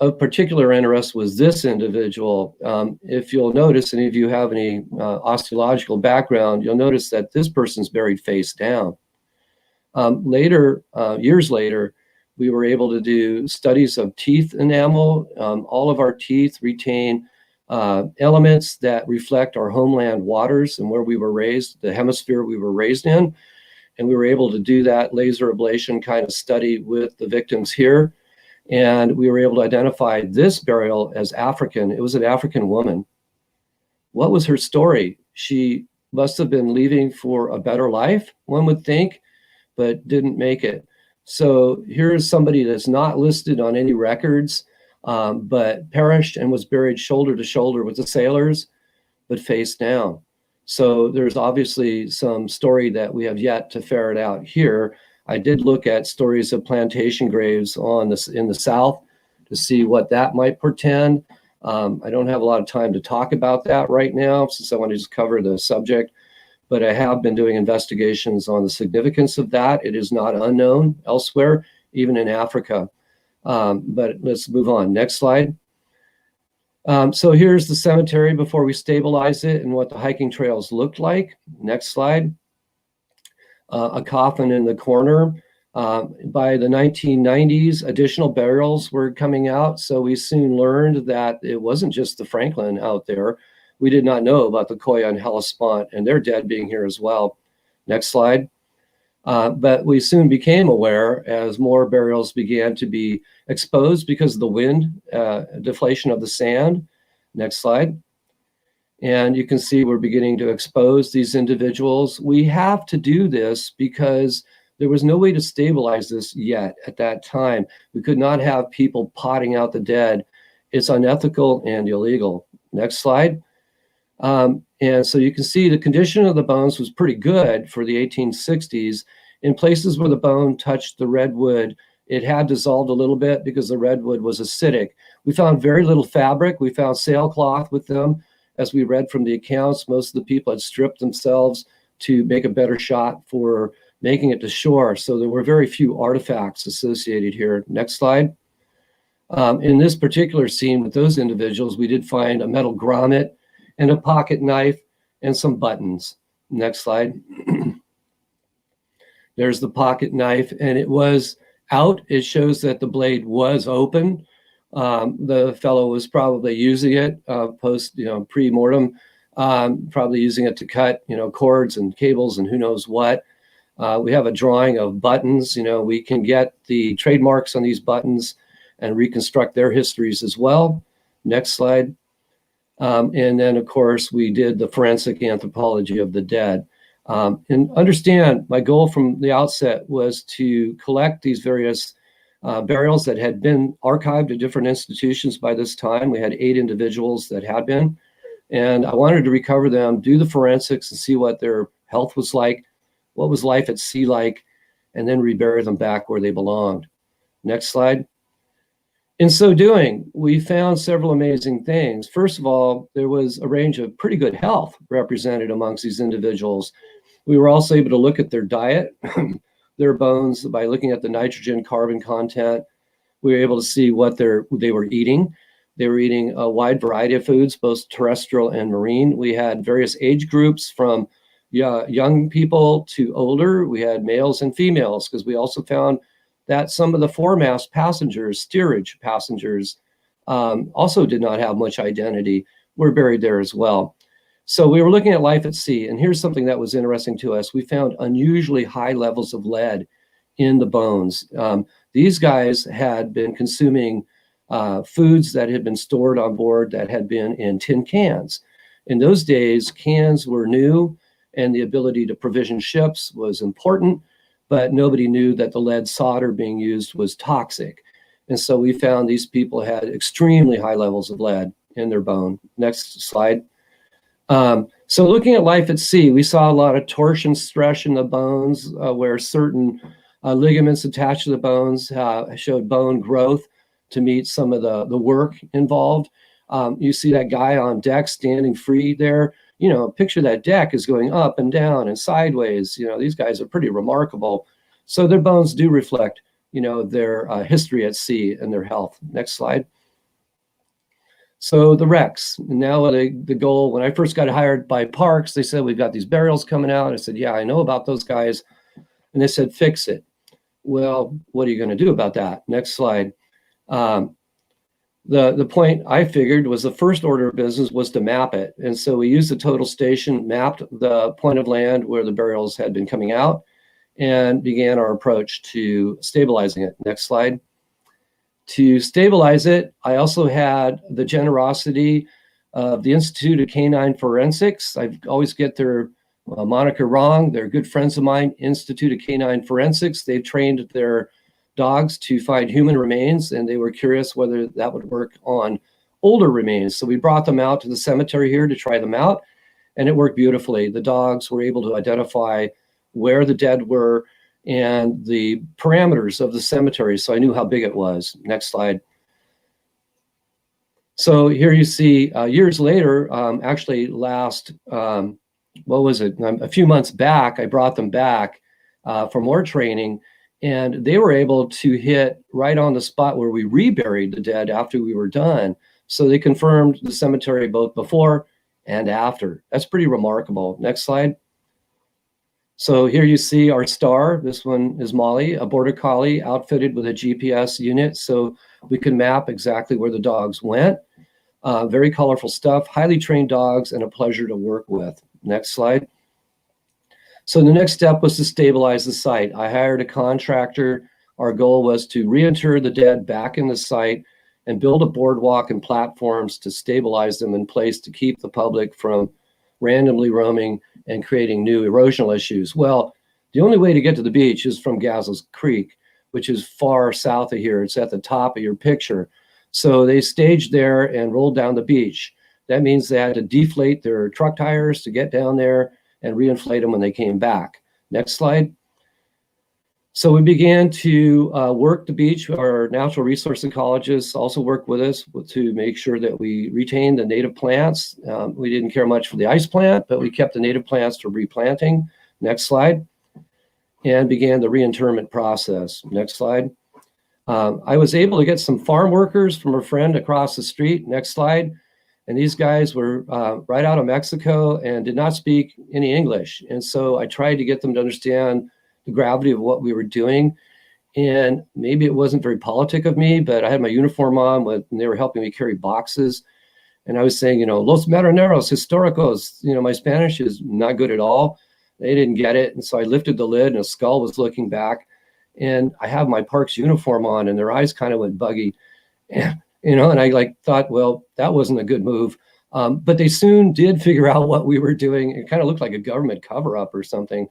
Of particular interest was this individual. If you'll notice, any of you have any osteological background, you'll notice that this person's buried face down. Years later, we were able to do studies of teeth enamel. All of our teeth retain elements that reflect our homeland waters and where we were raised, the hemisphere we were raised in. And we were able to do that laser ablation kind of study with the victims here. And we were able to identify this burial as African. It was an African woman. What was her story? She must have been leaving for a better life, one would think, but didn't make it. So here's somebody that's not listed on any records, but perished and was buried shoulder to shoulder with the sailors, but face down. So there's obviously some story that we have yet to ferret out here. I did look at stories of plantation graves in the South to see what that might portend. I don't have a lot of time to talk about that right now since I want to just cover the subject, but I have been doing investigations on the significance of that. It is not unknown elsewhere, even in Africa. But let's move on. Next slide. So here's the cemetery before we stabilized it and what the hiking trails looked like. Next slide. A coffin in the corner. By the 1990s, additional burials were coming out. So we soon learned that it wasn't just the Franklin out there. We did not know about the Koya and Helispot and their dead being here as well. Next slide. But we soon became aware as more burials began to be exposed because of the wind, deflation of the sand. Next slide. And you can see we're beginning to expose these individuals. We have to do this because there was no way to stabilize this yet at that time. We could not have people potting out the dead. It's unethical and illegal. Next slide. And so you can see the condition of the bones was pretty good for the 1860s. In places where the bone touched the redwood, it had dissolved a little bit because the redwood was acidic. We found very little fabric. We found sailcloth with them. As we read from the accounts, most of the people had stripped themselves to make a better shot for making it to shore. So there were very few artifacts associated here. Next slide. In this particular scene with those individuals, we did find a metal grommet and a pocket knife and some buttons. Next slide. There's the pocket knife, and it was out. It shows that the blade was open. The fellow was probably using it pre-mortem, probably using it to cut, cords and cables and who knows what. We have a drawing of buttons. We can get the trademarks on these buttons and reconstruct their histories as well. Next slide. And then, of course, we did the forensic anthropology of the dead. And understand, my goal from the outset was to collect these various burials that had been archived at different institutions by this time. We had 8 individuals that had been, and I wanted to recover them, do the forensics and see what their health was like, what was life at sea like, and then rebury them back where they belonged. Next slide. In so doing, we found several amazing things. First of all, there was a range of pretty good health represented amongst these individuals. We were also able to look at their diet, their bones, by looking at the nitrogen carbon content. We were able to see what they were eating. They were eating a wide variety of foods, both terrestrial and marine. We had various age groups from young people to older. We had males and females, because we also found that some of the foremast passengers, steerage passengers, also did not have much identity, were buried there as well. So we were looking at life at sea, and here's something that was interesting to us. We found unusually high levels of lead in the bones. These guys had been consuming foods that had been stored on board that had been in tin cans. In those days, cans were new, and the ability to provision ships was important, but nobody knew that the lead solder being used was toxic. And so we found these people had extremely high levels of lead in their bone. Next slide. So looking at life at sea, we saw a lot of torsion stress in the bones, where certain ligaments attached to the bones showed bone growth to meet some of the work involved. You see that guy on deck standing free there. You know, picture that deck is going up and down and sideways. You know, these guys are pretty remarkable. So their bones do reflect, you know, their history at sea and their health. Next slide. So the wrecks. Now the goal, when I first got hired by Parks, they said, we've got these burials coming out. I said, yeah, I know about those guys. And they said, fix it. Well, what are you going to do about that? Next slide. The point I figured was the first order of business was to map it. And so we used the total station, mapped the point of land where the burials had been coming out, and began our approach to stabilizing it. Next slide. To stabilize it, I also had the generosity of the Institute of Canine Forensics. I always get their moniker wrong. They're good friends of mine, Institute of Canine Forensics. They've trained their dogs to find human remains, and they were curious whether that would work on older remains. So we brought them out to the cemetery here to try them out, and it worked beautifully. The dogs were able to identify where the dead were and the parameters of the cemetery, so I knew how big it was. Next slide. So here you see years later, actually last, what was it? A few months back, I brought them back for more training, and they were able to hit right on the spot where we reburied the dead after we were done. So they confirmed the cemetery both before and after. That's pretty remarkable. Next slide. So here you see our star. This one is Molly, a border collie outfitted with a GPS unit, so we can map exactly where the dogs went. Very colorful stuff, highly trained dogs, and a pleasure to work with. Next slide. So the next step was to stabilize the site. I hired a contractor. Our goal was to reinter the dead back in the site and build a boardwalk and platforms to stabilize them in place to keep the public from randomly roaming and creating new erosional issues. Well, the only way to get to the beach is from Gazelles Creek, which is far south of here. It's at the top of your picture. So they staged there and rolled down the beach. That means they had to deflate their truck tires to get down there and reinflate them when they came back. Next slide. So we began to work the beach. Our natural resource ecologists also worked with us to make sure that we retained the native plants. We didn't care much for the ice plant, but we kept the native plants for replanting. Next slide. And began the reinterment process. Next slide. I was able to get some farm workers from a friend across the street. Next slide. And these guys were right out of Mexico and did not speak any English. And so I tried to get them to understand the gravity of what we were doing. And maybe it wasn't very politic of me, but I had my uniform on and they were helping me carry boxes. And I was saying, you know, Los Marineros Históricos, you know, my Spanish is not good at all. They didn't get it. And so I lifted the lid and a skull was looking back. And I have my Parks uniform on and their eyes kind of went buggy. And, you know, and I thought, well, that wasn't a good move. But they soon did figure out what we were doing. It kind of looked like a government cover-up or something.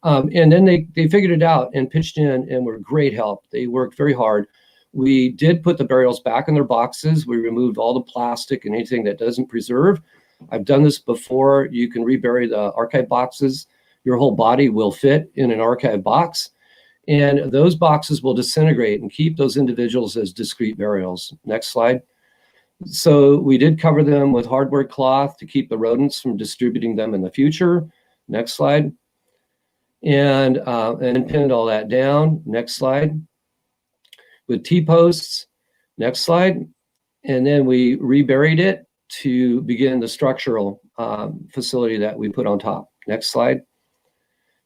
And then they figured it out and pitched in and were great help. They worked very hard. We did put the burials back in their boxes. We removed all the plastic and anything that doesn't preserve. I've done this before. You can rebury the archive boxes. Your whole body will fit in an archive box. And those boxes will disintegrate and keep those individuals as discrete burials. Next slide. So we did cover them with hardware cloth to keep the rodents from distributing them in the future. Next slide. And pinned all that down. Next slide. With T-posts. Next slide. And then we reburied it to begin the structural facility that we put on top. Next slide.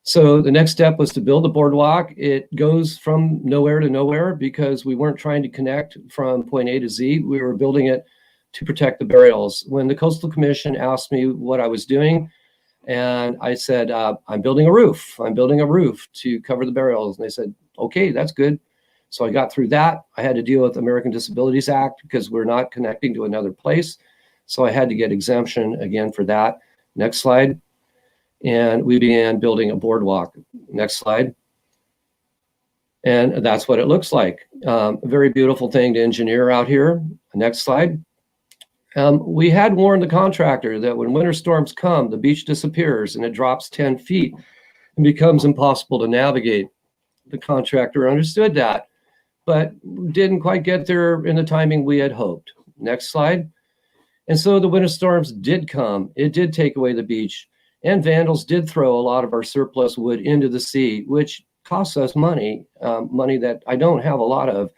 So the next step was to build the boardwalk. It goes from nowhere to nowhere because we weren't trying to connect from point A to Z. We were building it to protect the burials. When the Coastal Commission asked me what I was doing, and I said, I'm building a roof. I'm building a roof to cover the burials. And they said, okay, that's good. So I got through that. I had to deal with the American Disabilities Act because we're not connecting to another place. So I had to get exemption again for that. Next slide. And we began building a boardwalk. Next slide. And that's what it looks like. A very beautiful thing to engineer out here. Next slide. We had warned the contractor that when winter storms come, the beach disappears and it drops 10 feet and becomes impossible to navigate. The contractor understood that, but didn't quite get there in the timing we had hoped. Next slide. And so the winter storms did come. It did take away the beach, and vandals did throw a lot of our surplus wood into the sea, which costs us money, money that I don't have a lot of.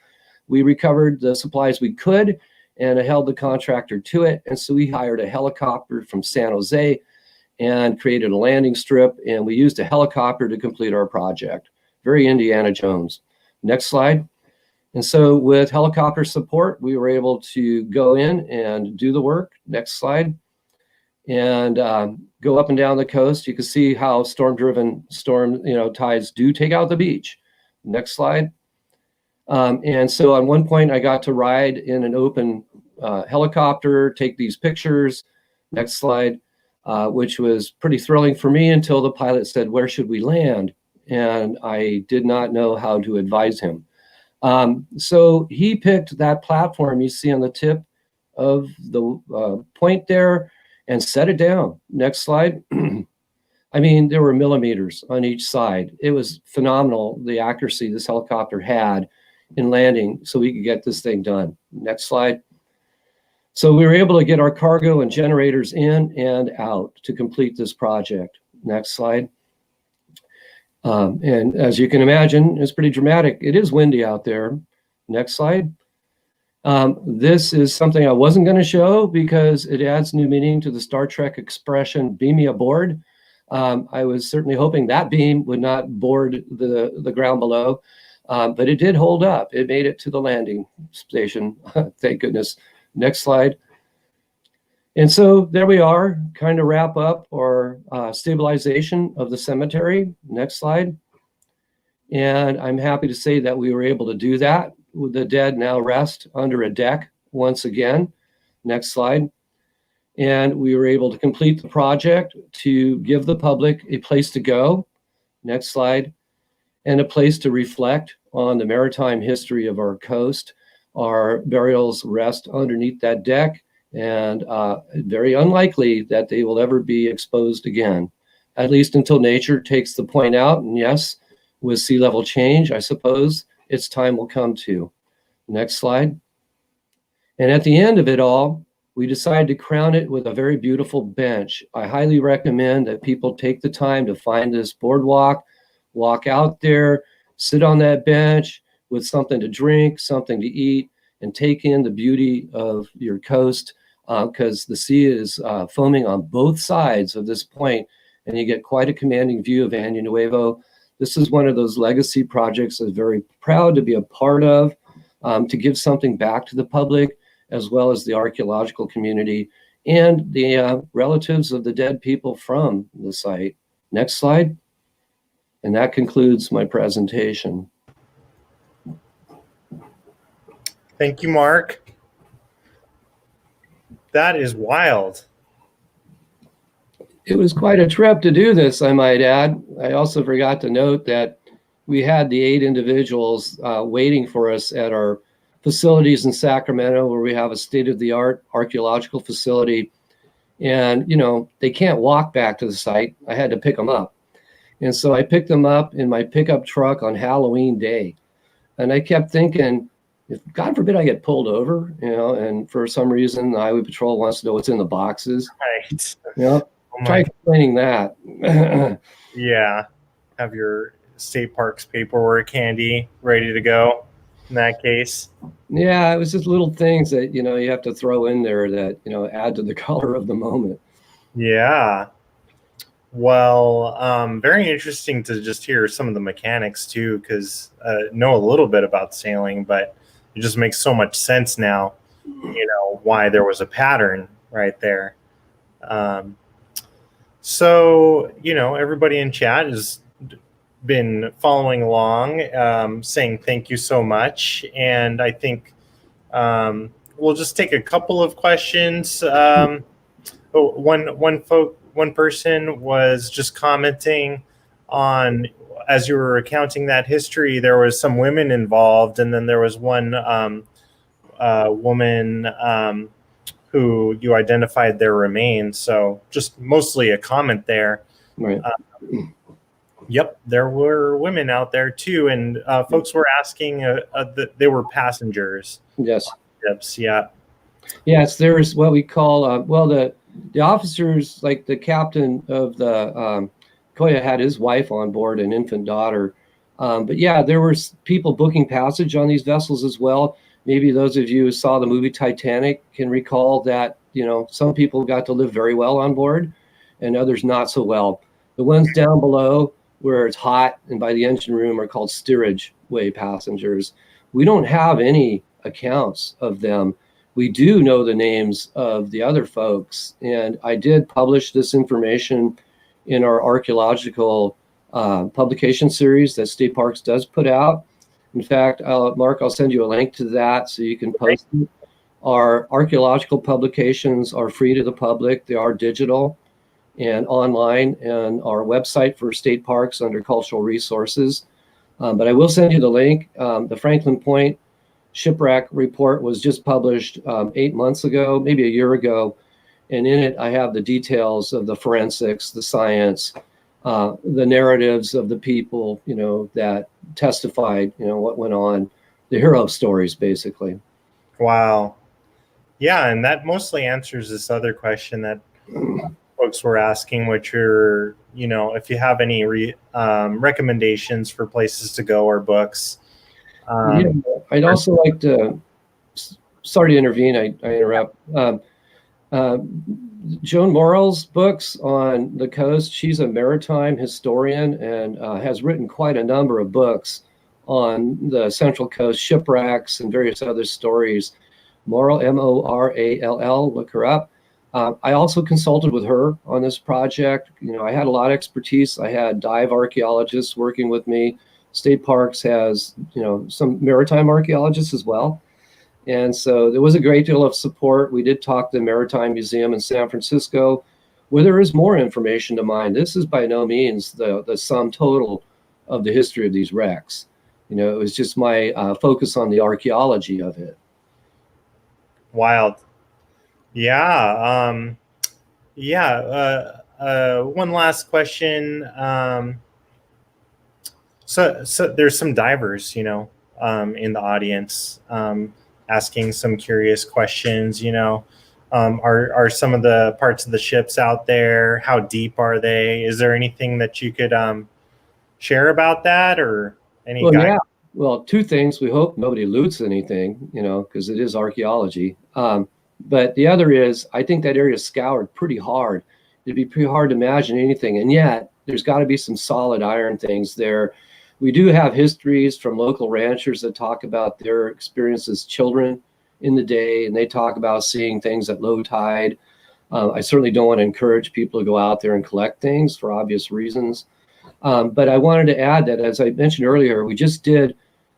We recovered the supplies we could, and I held the contractor to it. And so we hired a helicopter from San Jose and created a landing strip, and we used a helicopter to complete our project. Very Indiana Jones. Next slide. And so with helicopter support, we were able to go in and do the work. Next slide. And go up and down the coast. You can see how storm-driven tides do take out the beach. Next slide. And so on one point, I got to ride in an open helicopter, take these pictures. Next slide, which was pretty thrilling for me until the pilot said, "Where should we land?" And I did not know how to advise him. So he picked that platform you see on the tip of the point there and set it down. Next slide. I mean, there were millimeters on each side. It was phenomenal, the accuracy this helicopter had in landing so we could get this thing done. Next slide. So we were able to get our cargo and generators in and out to complete this project. Next slide. And as you can imagine, it's pretty dramatic. It is windy out there. Next slide. This is something I wasn't going to show because it adds new meaning to the Star Trek expression, beam me aboard. I was certainly hoping that beam would not board the ground below, but it did hold up. It made it to the landing station, thank goodness. Next slide. And so there we are, kind of wrap up our stabilization of the cemetery. Next slide. And I'm happy to say that we were able to do that. The dead now rest under a deck once again. Next slide. And we were able to complete the project to give the public a place to go. Next slide. And a place to reflect on the maritime history of our coast. Our burials rest underneath that deck, and very unlikely that they will ever be exposed again, at least until nature takes the point out. And yes, with sea level change, I suppose its time will come too. Next slide. And at the end of it all, we decided to crown it with a very beautiful bench. I highly recommend that people take the time to find this boardwalk, walk out there, sit on that bench with something to drink, something to eat, and take in the beauty of your coast, because the sea is foaming on both sides of this point, and you get quite a commanding view of Andy Nuevo. This is one of those legacy projects I'm very proud to be a part of, to give something back to the public, as well as the archaeological community and the relatives of the dead people from the site. Next slide. And that concludes my presentation. Thank you, Mark. That is wild. It was quite a trip to do this, I might add. I also forgot to note that we had the 8 individuals waiting for us at our facilities in Sacramento, where we have a state-of-the-art archaeological facility. And, you know, they can't walk back to the site. I had to pick them up. And so I picked them up in my pickup truck on Halloween day. And I kept thinking, if God forbid I get pulled over, you know, and for some reason the Highway Patrol wants to know what's in the boxes. Right. You know, try explaining that. Yeah. Have your state parks paperwork handy, ready to go. in that case. Yeah, it was just little things that, you have to throw in there that, add to the color of the moment. Yeah. Well, very interesting to just hear some of the mechanics too, because know a little bit about sailing, but it just makes so much sense now, why there was a pattern right there. So, everybody in chat has been following along, saying thank you so much. And I think we'll just take a couple of questions. One person was just commenting on, as you were recounting that history, there was some women involved, and then there was one woman who you identified their remains. So just mostly a comment there. Right. Yep, there were women out there too, and folks were asking that they were passengers. Yes. Ships, yeah. Yes, there's what we call the officers, like the captain of the Koya had his wife on board, an infant daughter. But yeah, there were people booking passage on these vessels as well. Maybe those of you who saw the movie Titanic can recall that, some people got to live very well on board and others not so well. The ones down below where it's hot and by the engine room are called steerage way passengers. We don't have any accounts of them. We do know the names of the other folks, and I did publish this information in our archaeological publication series that State Parks does put out. In fact, Mark, I'll send you a link to that so you can post it. Our archaeological publications are free to the public. They are digital and online, and our website for State Parks under Cultural Resources. But I will send you the link. The Franklin Point Shipwreck report was just published 8 months ago, maybe a year ago. And in it, I have the details of the forensics, the science, the narratives of the people, that testified, what went on, the hero stories, basically. Wow. Yeah, and that mostly answers this other question that folks were asking, which are, if you have any recommendations for places to go or books. Yeah, I'd also like to, sorry to intervene, I interrupt. Joan Morrell's books on the coast, she's a maritime historian and has written quite a number of books on the Central Coast, shipwrecks and various other stories. Morrell, Morall, look her up. I also consulted with her on this project. I had a lot of expertise. I had dive archaeologists working with me. State Parks has, some maritime archaeologists as well. And so there was a great deal of support. We did talk to the Maritime Museum in San Francisco, where there is more information to mine. This is by no means the sum total of the history of these wrecks. It was just my focus on the archaeology of it. Wild. Yeah. One last question. So there's some divers, in the audience, asking some curious questions. Are some of the parts of the ships out there? How deep are they? Is there anything that you could share about that, or any? Well, yeah. Well, two things. We hope nobody loots anything, because it is archaeology. But the other is, I think that area is scoured pretty hard. It'd be pretty hard to imagine anything. And yet there's got to be some solid iron things there. We do have histories from local ranchers that talk about their experience as children in the day, and they talk about seeing things at low tide. I certainly don't want to encourage people to go out there and collect things for obvious reasons. But I wanted to add that, as I mentioned earlier, we just did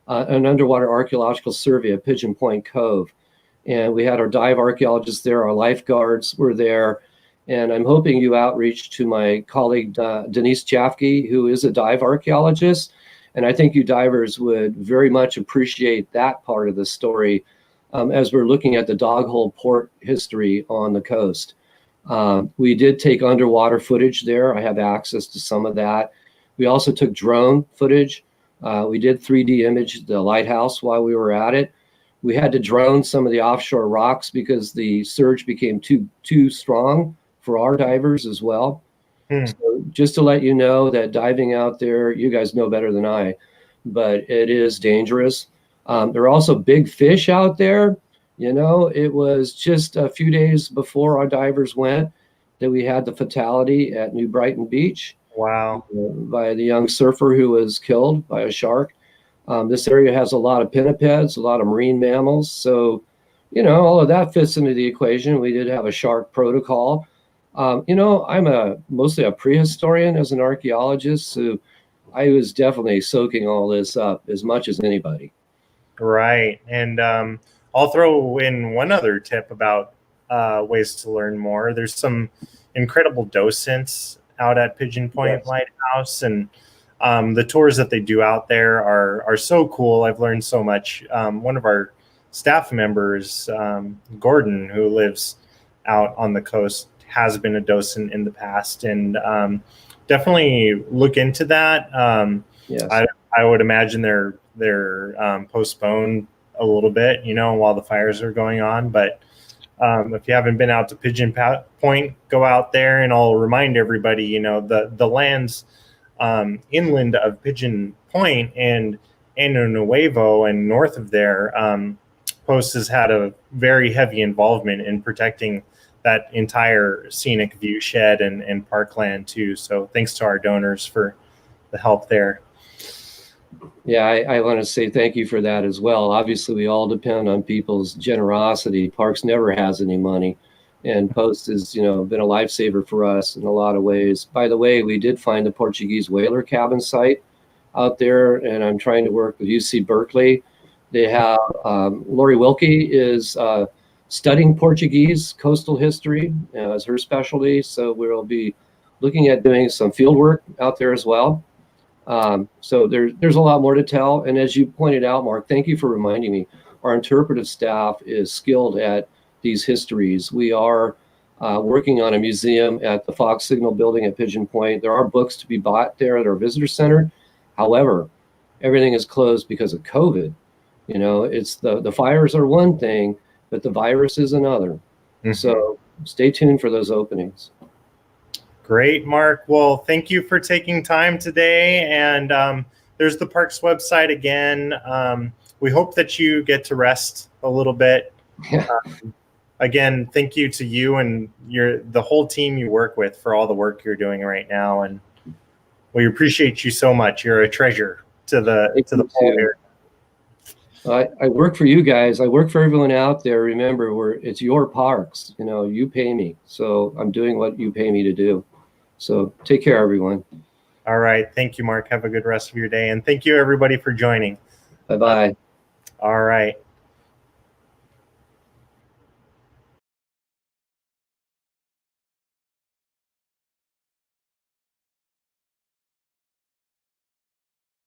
an underwater archaeological survey of Pigeon Point Cove. And we had our dive archaeologists there, our lifeguards were there. And I'm hoping you outreach to my colleague, Denise Jafke, who is a dive archaeologist. And I think you divers would very much appreciate that part of the story as we're looking at the Doghole port history on the coast. We did take underwater footage there. I have access to some of that. We also took drone footage. We did 3D image the lighthouse while we were at it. We had to drone some of the offshore rocks because the surge became too strong for our divers as well. So just to let you know that diving out there, you guys know better than I, but it is dangerous. There are also big fish out there. You know, it was just a few days before our divers went that we had the fatality at New Brighton Beach Wow. by the young surfer who was killed by a shark. This area has a lot of pinnipeds, a lot of marine mammals. So, you know, all of that fits into the equation. We did have a shark protocol. You know, I'm mostly a prehistorian as an archaeologist, so I was definitely soaking all this up as much as anybody. Right. And I'll throw in one other tip about ways to learn more. There's some incredible docents out at Pigeon Point Yes. Lighthouse, and the tours that they do out there are so cool. I've learned so much. One of our staff members, Gordon, who lives out on the coast, has been a docent in the past, and definitely look into that. Yes. I would imagine they're postponed a little bit, you know, while the fires are going on. But if you haven't been out to Pigeon Point, go out there, and I'll remind everybody, you know, the lands inland of Pigeon Point and Andy Nuevo and north of there, Post has had a very heavy involvement in protecting that entire scenic view shed and parkland too. So thanks to our donors for the help there. Yeah, I want to say thank you for that as well. Obviously, we all depend on people's generosity. Parks never has any money, and Post has, you know, been a lifesaver for us in a lot of ways. By the way, we did find the Portuguese whaler cabin site out there, and I'm trying to work with UC Berkeley. They have Lori Wilkie is studying Portuguese coastal history as her specialty, so we'll be looking at doing some field work out there as well. So there's a lot more to tell. And as you pointed out, Mark, thank you for reminding me. Our interpretive staff is skilled at these histories. We are working on a museum at the Fox Signal building at Pigeon Point. There are books to be bought there at our visitor center. However, everything is closed because of COVID. You know, it's the fires are one thing, but the virus is another. Mm-hmm. So stay tuned for those openings. Great, Mark. Well, thank you for taking time today. And there's the park's website again. We hope that you get to rest a little bit. Yeah. Again, thank you to you and the whole team you work with for all the work you're doing right now. And we appreciate you so much. You're a treasure to the whole area. I work for you guys. I work for everyone out there. Remember, it's your parks. You know, you pay me. So I'm doing what you pay me to do. So take care, everyone. All right. Thank you, Mark. Have a good rest of your day. And thank you, everybody, for joining. Bye-bye. All right.